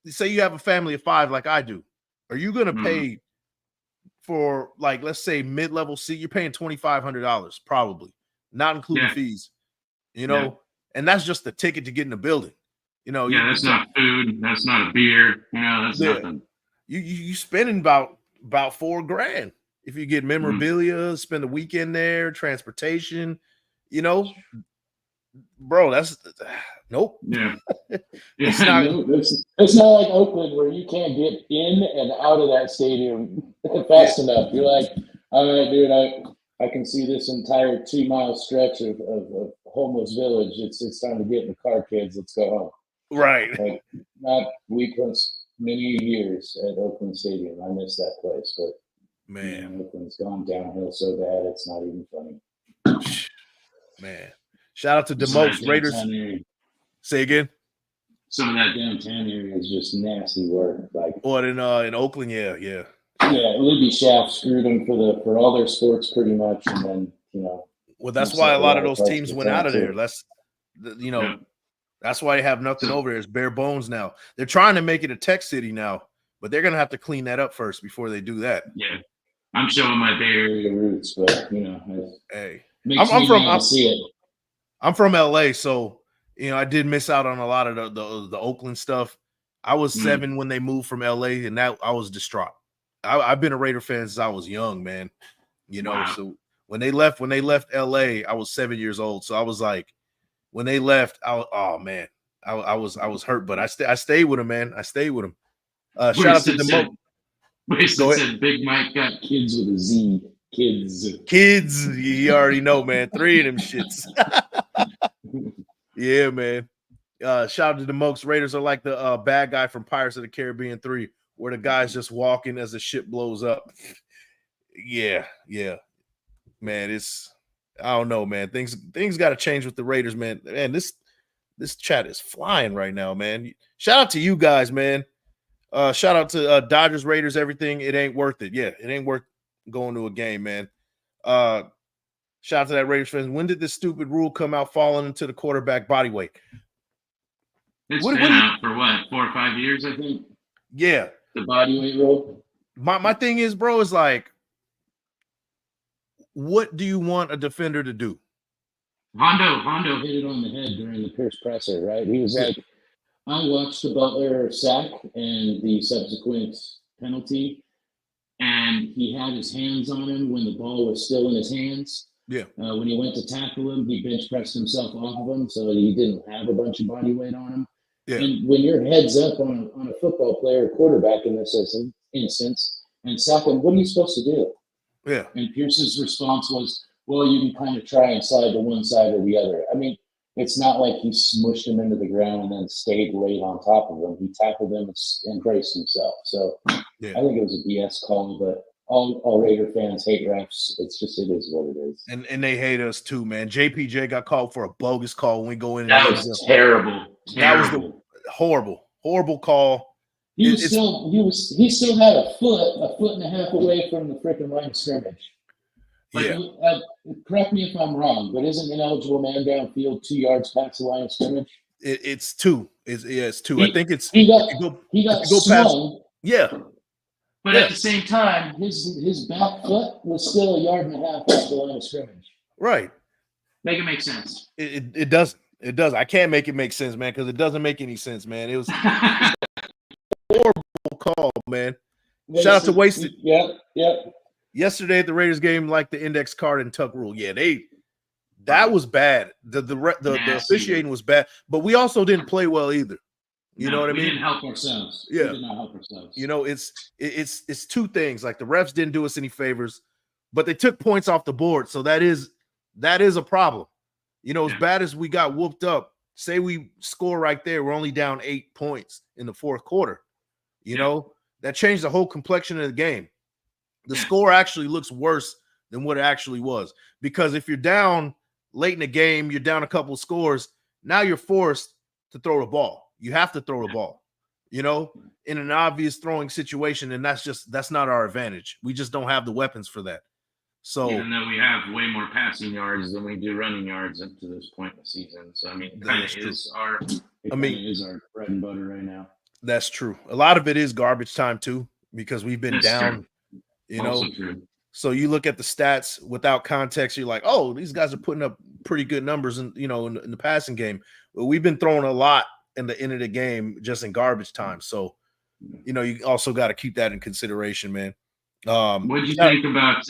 Say you have a family of 5, like I do. Are you gonna pay for, like, let's say mid-level seat? You're paying $2,500 probably, not including fees. You know, and that's just the ticket to get in the building. You know, that's not food. That's not a beer. You know, that's nothing. You spending about $4,000 if you get memorabilia, spend the weekend there, transportation. You know, bro, that's nope. Yeah, it's not like Oakland where you can't get in and out of that stadium fast enough. You're like, all right, dude, I can see this entire 2-mile stretch of homeless village. It's time to get in the car, kids. Let's go home. Right. Like, we put many years at Oakland Stadium. I miss that place, but man, Oakland's gone downhill so bad it's not even funny. Man, shout out to DeMox Raiders. Say again. Some of that downtown area is just nasty work. Like, in Oakland, yeah. Libby Shaft screwed them for all their sports pretty much, and then Well, that's why a lot of those teams went out of there. That's why they have nothing over there. It's bare bones now. They're trying to make it a tech city now, but they're gonna have to clean that up first before they do that. Yeah, I'm showing my Bay Area roots, but hey, I'm from LA, so I did miss out on a lot of the Oakland stuff. I was 7 when they moved from LA, and that I was distraught. I've been a Raider fan since I was young, man. So when they left LA, I was 7 years old. So I was like, when they left, I was hurt, but I stayed with them, man. I stayed with them. Shout out to the said Big Mike got kids with a Z. Kids, you already know, man. 3 of them shits. Yeah, man. Shout out to the Mokes. Raiders are like the bad guy from Pirates of the Caribbean 3, where the guy's just walking as the ship blows up. Yeah. Man, I don't know, man. Things got to change with the Raiders, man. Man, this chat is flying right now, man. Shout out to you guys, man. Shout out to Dodgers, Raiders, everything. It ain't worth it. Yeah, it ain't worth going to a game, man. Shout out to that Raiders fans. When did this stupid rule come out, falling into the quarterback body weight? It's been out for 4 or 5 years, I think. Yeah. The body weight rule. My thing is, bro, is like, what do you want a defender to do? Hondo hit it on the head during the Pierce presser, right? He was like, I watched the Butler sack and the subsequent penalty, and he had his hands on him when the ball was still in his hands. Yeah. When he went to tackle him, he bench pressed himself off of him, so he didn't have a bunch of body weight on him. Yeah. And when your head's up on a football player, quarterback in this instance, and sack him, what are you supposed to do? Yeah. And Pierce's response was, well, you can kind of try and slide to one side or the other. I mean, it's not like he smushed him into the ground and then stayed laid on top of him. He tackled him and braced himself. So Yeah. I think it was a BS call, but all Raider fans hate refs. It's just, it is what it is. And they hate us too, man. JPJ got called for a bogus call when we go in. That was terrible. That was the horrible call. He still had a foot and a half away from the freaking line of scrimmage. Yeah. Correct me if I'm wrong, but isn't an eligible man downfield 2 yards past the line of scrimmage? It's two. It's two. I think it's he got swung. Yeah. But at the same time, his back foot was still a yard and a half off the line of scrimmage. Right. Make it make sense. It does. It does. I can't make it make sense, man, because it doesn't make any sense, man. It was horrible call, man. Shout out to Wasted. Yep. Yesterday at the Raiders game, like the index card and tuck rule. Yeah, that was bad. The officiating was bad, but we also didn't play well either. You know what I mean? We didn't help ourselves. Yeah. We did not help ourselves. You know, it's two things. Like the refs didn't do us any favors, but they took points off the board. So that is a problem. You know, as bad as we got whooped up, say we score right there, we're only down 8 points in the fourth quarter. You know, that changed the whole complexion of the game. The score actually looks worse than what it actually was, because if you're down late in the game, you're down a couple of scores, now you're forced to throw the ball. You have to throw the ball, you know, in an obvious throwing situation, and that's not our advantage. We just don't have the weapons for that. So even though we have way more passing yards than we do running yards up to this point in the season. So I mean, it kind of is our bread and butter right now. That's true. A lot of it is garbage time too, because we've been down. True. You know, so you look at the stats without context, you're like, oh, these guys are putting up pretty good numbers in the passing game. But we've been throwing a lot in the end of the game just in garbage time. So, you know, you also got to keep that in consideration, man. What did you think about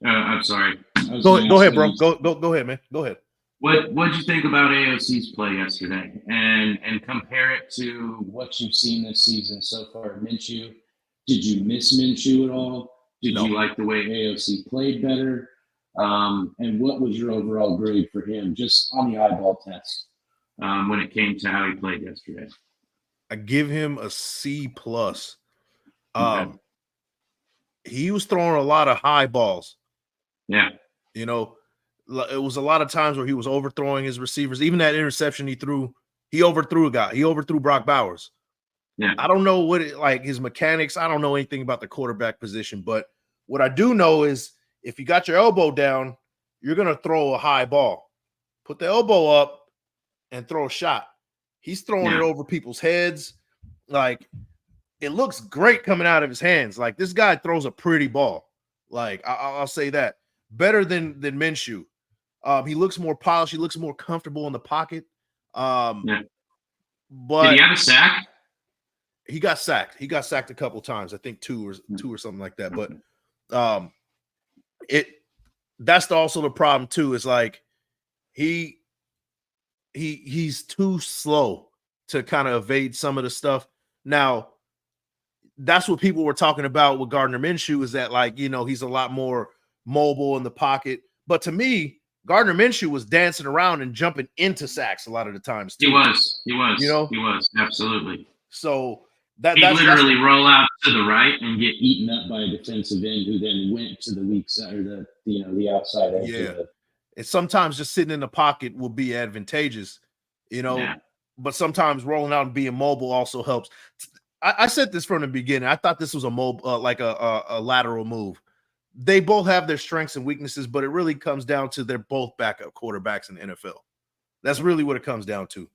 I'm sorry. Go ahead, bro. Go ahead, man. Go ahead. What did you think about AOC's play yesterday, and compare it to what you've seen this season so far? Minshew, did you miss Minshew at all? Did you like the way AOC played better? And what was your overall grade for him, just on the eyeball test? When it came to how he played yesterday, I give him a C+. Okay. He was throwing a lot of high balls. Yeah. You know, it was a lot of times where he was overthrowing his receivers. Even that interception he overthrew a guy. He overthrew Brock Bowers. Yeah. I don't know his mechanics. I don't know anything about the quarterback position, but what I do know is if you got your elbow down, you're going to throw a high ball. Put the elbow up and throw a shot. He's throwing it over people's heads. Like, it looks great coming out of his hands. Like, this guy throws a pretty ball. Like, I'll say that. Better than Minshew. He looks more polished. He looks more comfortable in the pocket. But did he have a sack? He got sacked. He got sacked a couple times. I think two or something like that. But that's also the problem too. Is like he's too slow to kind of evade some of the stuff. Now, that's what people were talking about with Gardner Minshew, is that, like, you know, he's a lot more mobile in the pocket. But to me, Gardner Minshew was dancing around and jumping into sacks a lot of the times too. He was. You know? He was, absolutely. So he'd literally roll out to the right and get eaten up by a defensive end who then went to the weak side, or the outside edge. Yeah. And sometimes just sitting in the pocket will be advantageous, you know. Yeah. But sometimes rolling out and being mobile also helps. I said this from the beginning. I thought this was a lateral move. They both have their strengths and weaknesses, but it really comes down to they're both backup quarterbacks in the NFL. That's really what it comes down to.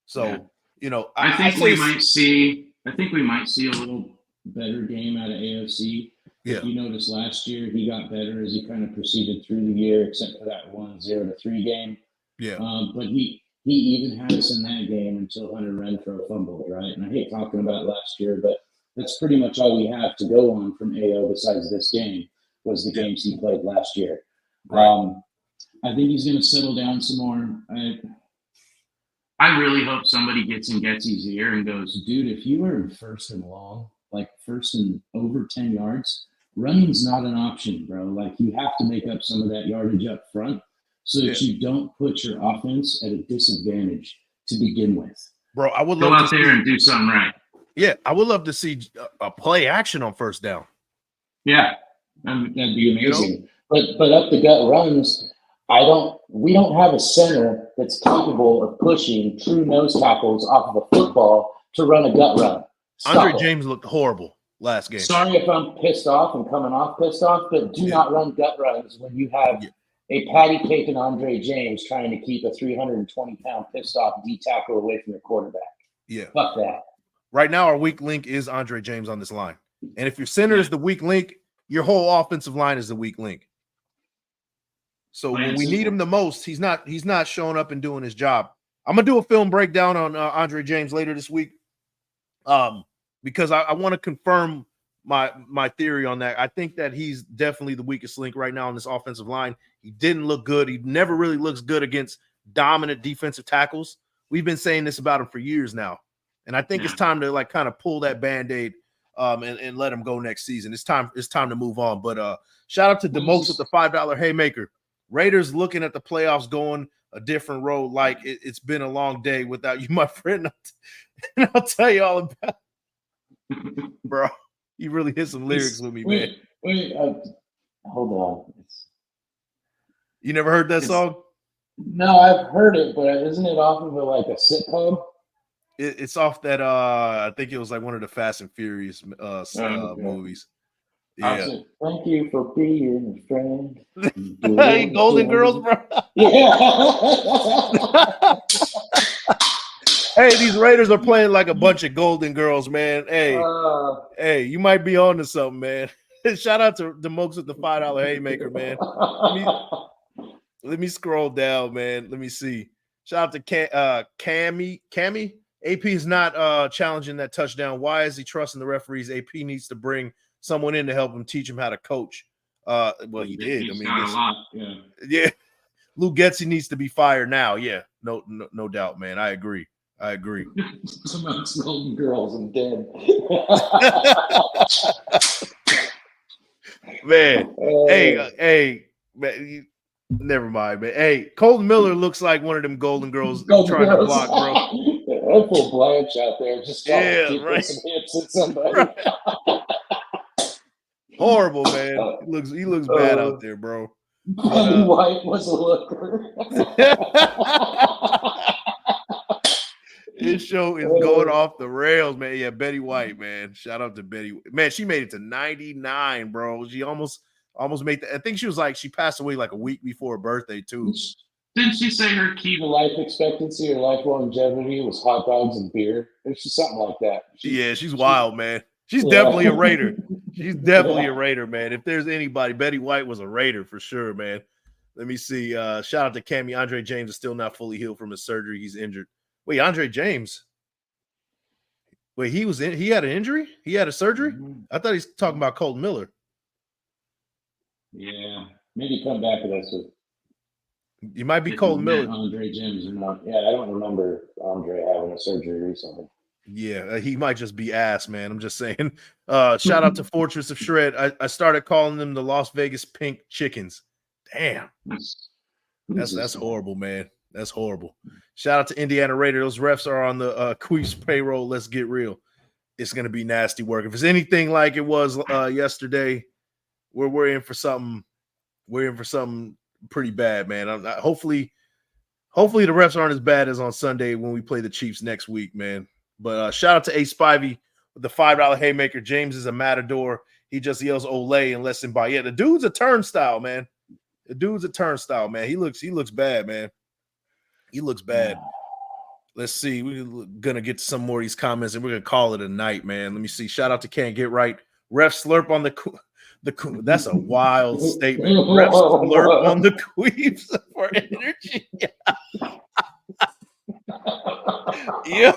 So, you know, I think we might see a little better game out of AOC. Yeah. If you noticed last year, he got better as he kind of proceeded through the year, except for that 1-0-3 game. Yeah. But he even had us in that game until Hunter Renfrow fumbled, right? And I hate talking about last year, but that's pretty much all we have to go on from AO besides this game, was the games he played last year. Right. I think he's going to settle down some more. I really hope somebody gets in Getsy's ear and goes, dude, if you are in first and long, like first and over 10 yards, running's not an option, bro. Like, you have to make up some of that yardage up front. so that you don't put your offense at a disadvantage to begin with. Bro, I would Go love out to there see, and do something right. Yeah, I would love to see a play action on first down. Yeah, That'd be amazing. You know? But up the gut runs, we don't have a center that's capable of pushing true nose tackles off of a football to run a gut run. Andre James looked horrible last game. Sorry if I'm pissed off and coming off pissed off, but do not run gut runs when you have a patty cake and Andre James trying to keep a 320-pound pissed off D tackle away from your quarterback. Yeah. Fuck that. Right now, our weak link is Andre James on this line. And if your center is the weak link, your whole offensive line is the weak link. So when we need him the most, he's not showing up and doing his job. I'm gonna do a film breakdown on Andre James later this week, because I want to confirm my theory on that. I think that he's definitely the weakest link right now on this offensive line. He didn't look good. He never really looks good against dominant defensive tackles. We've been saying this about him for years now, and I think it's time to like kind of pull that Band-Aid and let him go next season. It's time to move on. But shout out to DeMokes with the $5 haymaker. Raiders looking at the playoffs going a different road. Like it's been a long day without you, my friend. And I'll tell you all about it. Bro. You really hit some lyrics with me, man. Wait, hold on. You never heard that song? No, I've heard it, but isn't it off of like a sitcom? It's off that I think it was like one of the Fast and Furious movies. Yeah. Thank you for being a friend. Hey, Golden Girls, bro. Yeah. Hey, these Raiders are playing like a bunch of Golden Girls, man. Hey, you might be on to something, man. Shout out to DeMokes with the $5 haymaker, man. Let me scroll down, man. Let me see. Shout out to Cammy. AP is not challenging that touchdown. Why is he trusting the referees? AP needs to bring someone in to help him, teach him how to coach. Well, he did. I mean, yeah. Lou Getsy needs to be fired now. Yeah, no doubt, man. I agree. Amongst Golden Girls and dead. Man, hey, man, never mind, man. Hey, Colton Miller looks like one of them Golden Girls trying to block, bro. I put Blanche out there just trying to right. some hits at somebody. Right. Horrible, man. He looks bad out there, bro. Betty White was a looker. This show is going off the rails, man. Yeah, Betty White, man. Shout out to Betty. Man, she made it to 99, bro. She almost made that. I think she passed away like a week before her birthday, too. Didn't she say her key The life expectancy or life longevity was hot dogs and beer? It's just something like that. She's wild, man. She's definitely a Raider. She's definitely a Raider, man. If there's anybody, Betty White was a Raider for sure, man. Let me see. Shout out to Cammy. Andre James is still not fully healed from his surgery. He's injured. Wait, Andre James. Wait, he had an injury? He had a surgery? I thought he's talking about Colton Miller. Yeah. Maybe come back to us with. You might be Colton Miller. Andre James. Yeah, I don't remember Andre having a surgery recently. Yeah, he might just be ass, man. I'm just saying. Shout out to Fortress of Shred. I started calling them the Las Vegas Pink Chickens. Damn. That's horrible, man. That's horrible. Shout out to Indiana Raider. Those refs are on the Queefs payroll. Let's get real. It's going to be nasty work. If it's anything like it was yesterday, we're in for something. We're in for something pretty bad, man. Hopefully the refs aren't as bad as on Sunday when we play the Chiefs next week, man. But shout out to Ace Spivey with the $5 haymaker. James is a matador. He just yells Olay and lets him by. Yeah, the dude's a turnstile, man. He looks bad, man. He looks bad. Let's see. We're gonna get to some more of these comments and we're gonna call it a night, man. Let me see. Shout out to Can't Get Right. Ref slurp on the that's a wild statement. Ref slurp on the queefs for energy. Yo,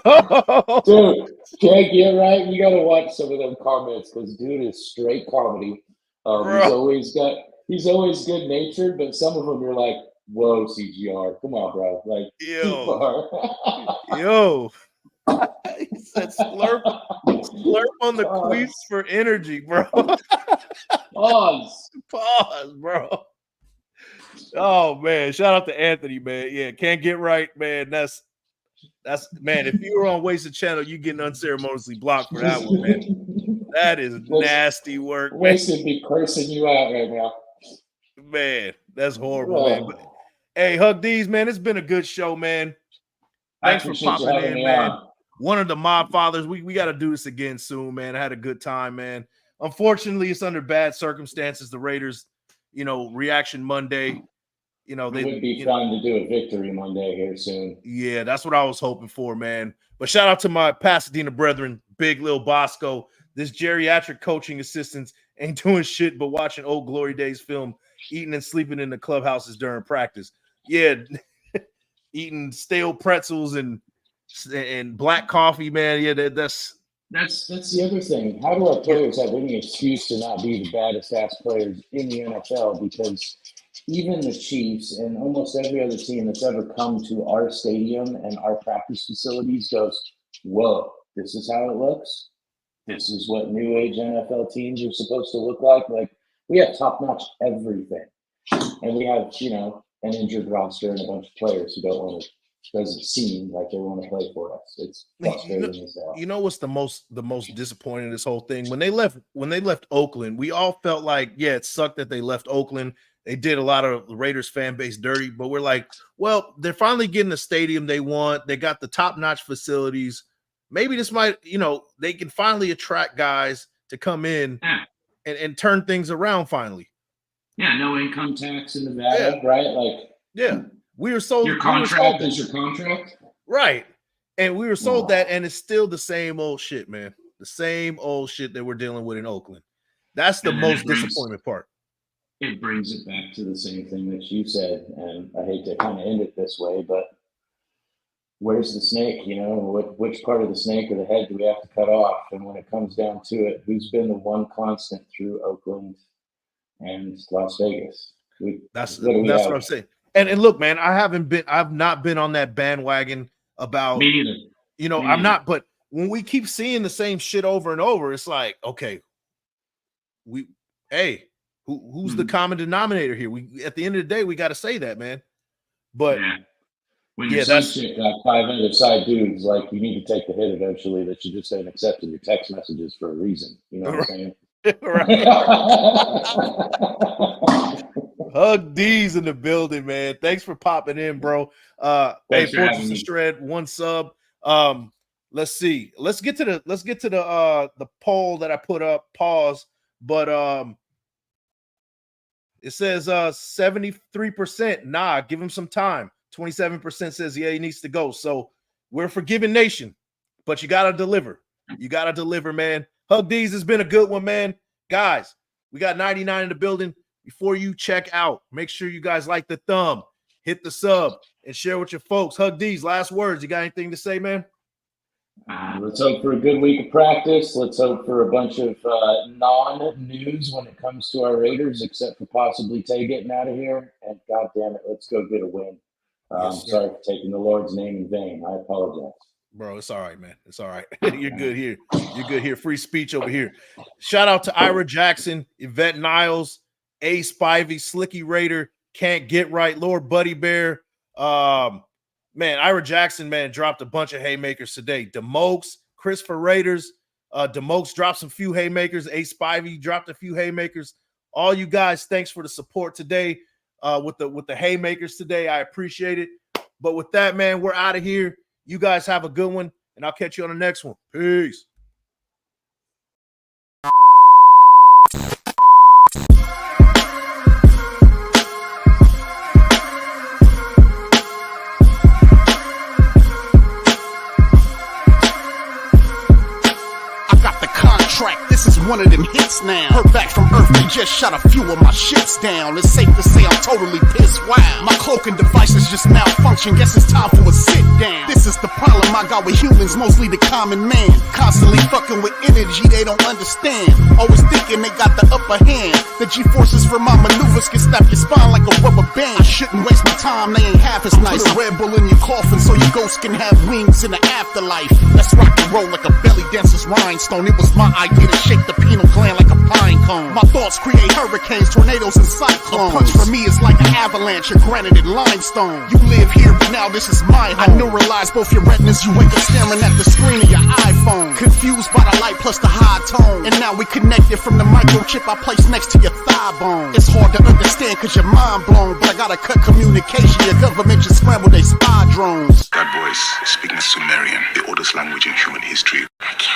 dude, Can't Get Right. You gotta watch some of them comments because dude is straight comedy. He's always good natured, but some of them you're like, whoa, CGR, come on, bro. Like, yo. He said slurp on the queefs for energy, bro. Pause, bro. Oh man, shout out to Anthony, man. Yeah, can't get right, man. That's man. If you were on Wasted Channel, you getting unceremoniously blocked for that one, man. That is nasty work. Wasted be cursing you out right now. Man, that's horrible, man. But, hey, Hug D's, man. It's been a good show, man. Thanks for popping in, man. One of the mob fathers. We got to do this again soon, man. I had a good time, man. Unfortunately, it's under bad circumstances. The Raiders, reaction Monday. It would be fun to do a victory Monday here soon. Yeah, that's what I was hoping for, man. But shout out to my Pasadena brethren, Big Lil Bosco. This geriatric coaching assistants ain't doing shit but watching old Glory Days film, eating and sleeping in the clubhouses during practice. Yeah, eating stale pretzels and black coffee, man. Yeah, that's the other thing. How do our players have any excuse to not be the baddest ass players in the NFL? Because even the Chiefs and almost every other team that's ever come to our stadium and our practice facilities goes, whoa, this is how it looks. This is what new age NFL teams are supposed to look like. Like, we have top-notch everything. And we have, an injured roster and a bunch of players who doesn't seem like they want to play for us. It's frustrating as hell. You know what's the most disappointing in this whole thing? When they left Oakland, we all felt like, yeah, it sucked that they left Oakland. They did a lot of the Raiders fan base dirty, but we're like, well, they're finally getting the stadium they want. They got the top-notch facilities. Maybe this might, they can finally attract guys to come in and turn things around finally. Yeah, no income tax in Nevada, right? Like, yeah, we were sold. Your contract is your contract, right? And we were sold that, and it's still the same old shit, man. The same old shit that we're dealing with in Oakland. That's the most disappointing part. It brings it back to the same thing that you said, and I hate to kind of end it this way, but where's the snake? Which part of the snake or the head do we have to cut off? And when it comes down to it, who's been the one constant through Oakland and Las Vegas? That's what I'm saying. And look, man, I've not been on that bandwagon about. Me neither. I'm not. But when we keep seeing the same shit over and over, it's like, okay, who's the common denominator here? We at the end of the day, we got to say that, man. But when you see shit like 500 side dudes, like, you need to take the hit eventually that you just ain't accepting your text messages for a reason. You know what I'm saying? Right. Hug D's in the building, man. Thanks for popping in, bro. Hey, Fortress of Shred, 1 sub. Let's see. Let's get to the poll that I put up. Pause. But it says 73%. Nah, give him some time. 27% says yeah, he needs to go. So we're a forgiving nation, but you gotta deliver. You gotta deliver, man. Hug D's has been a good one, man. Guys, we got 99 in the building. Before you check out, make sure you guys like the thumb, hit the sub, and share with your folks. Hug D's, last words. You got anything to say, man? Let's hope for a good week of practice. Let's hope for a bunch of non-news when it comes to our Raiders, except for possibly Tay getting out of here. And God damn it, let's go get a win. Sorry for taking the Lord's name in vain. I apologize. Bro, it's all right, man. It's all right. You're good here. You're good here. Free speech over here. Shout out to Ira Jackson, Yvette Niles, A Spivey, Slicky Raider, Can't Get Right, Lord Buddy Bear. Man, Ira Jackson, man, dropped a bunch of haymakers today. DeMokes, Christopher Raiders, DeMokes dropped some few haymakers. A Spivey dropped a few haymakers. All you guys, thanks for the support today with the haymakers today. I appreciate it. But with that, man, we're out of here. You guys have a good one, and I'll catch you on the next one. Peace. This is one of them hits now. Heard back from Earth, they just shot a few of my shits down. It's safe to say I'm totally pissed wild. My cloaking devices just malfunction. Guess it's time for a sit down. This is the problem I got with humans, mostly the common man. Constantly fucking with energy they don't understand. Always thinking they got the upper hand. The G-forces from my maneuvers can snap your spine like a rubber band. I shouldn't waste my time, they ain't half as nice. Put a Red Bull in your coffin so your ghost can have wings in the afterlife. Let's rock and roll like a belly dancer's rhinestone. It was my idea to shake the pineal gland like a pine cone. My thoughts create hurricanes, tornadoes, and cyclones. A punch for me is like an avalanche of granite and limestone. You live here, but now this is my home. I neuralize both your retinas, you wake up staring at the screen of your iPhone. Confused by the light plus the high tone. And now we connected from the microchip I placed next to your thigh bone. It's hard to understand cause you're mind blown, but I gotta cut communication. Your government just scrambled they spy drones. That voice, speaking Sumerian, the oldest language in human history. I can't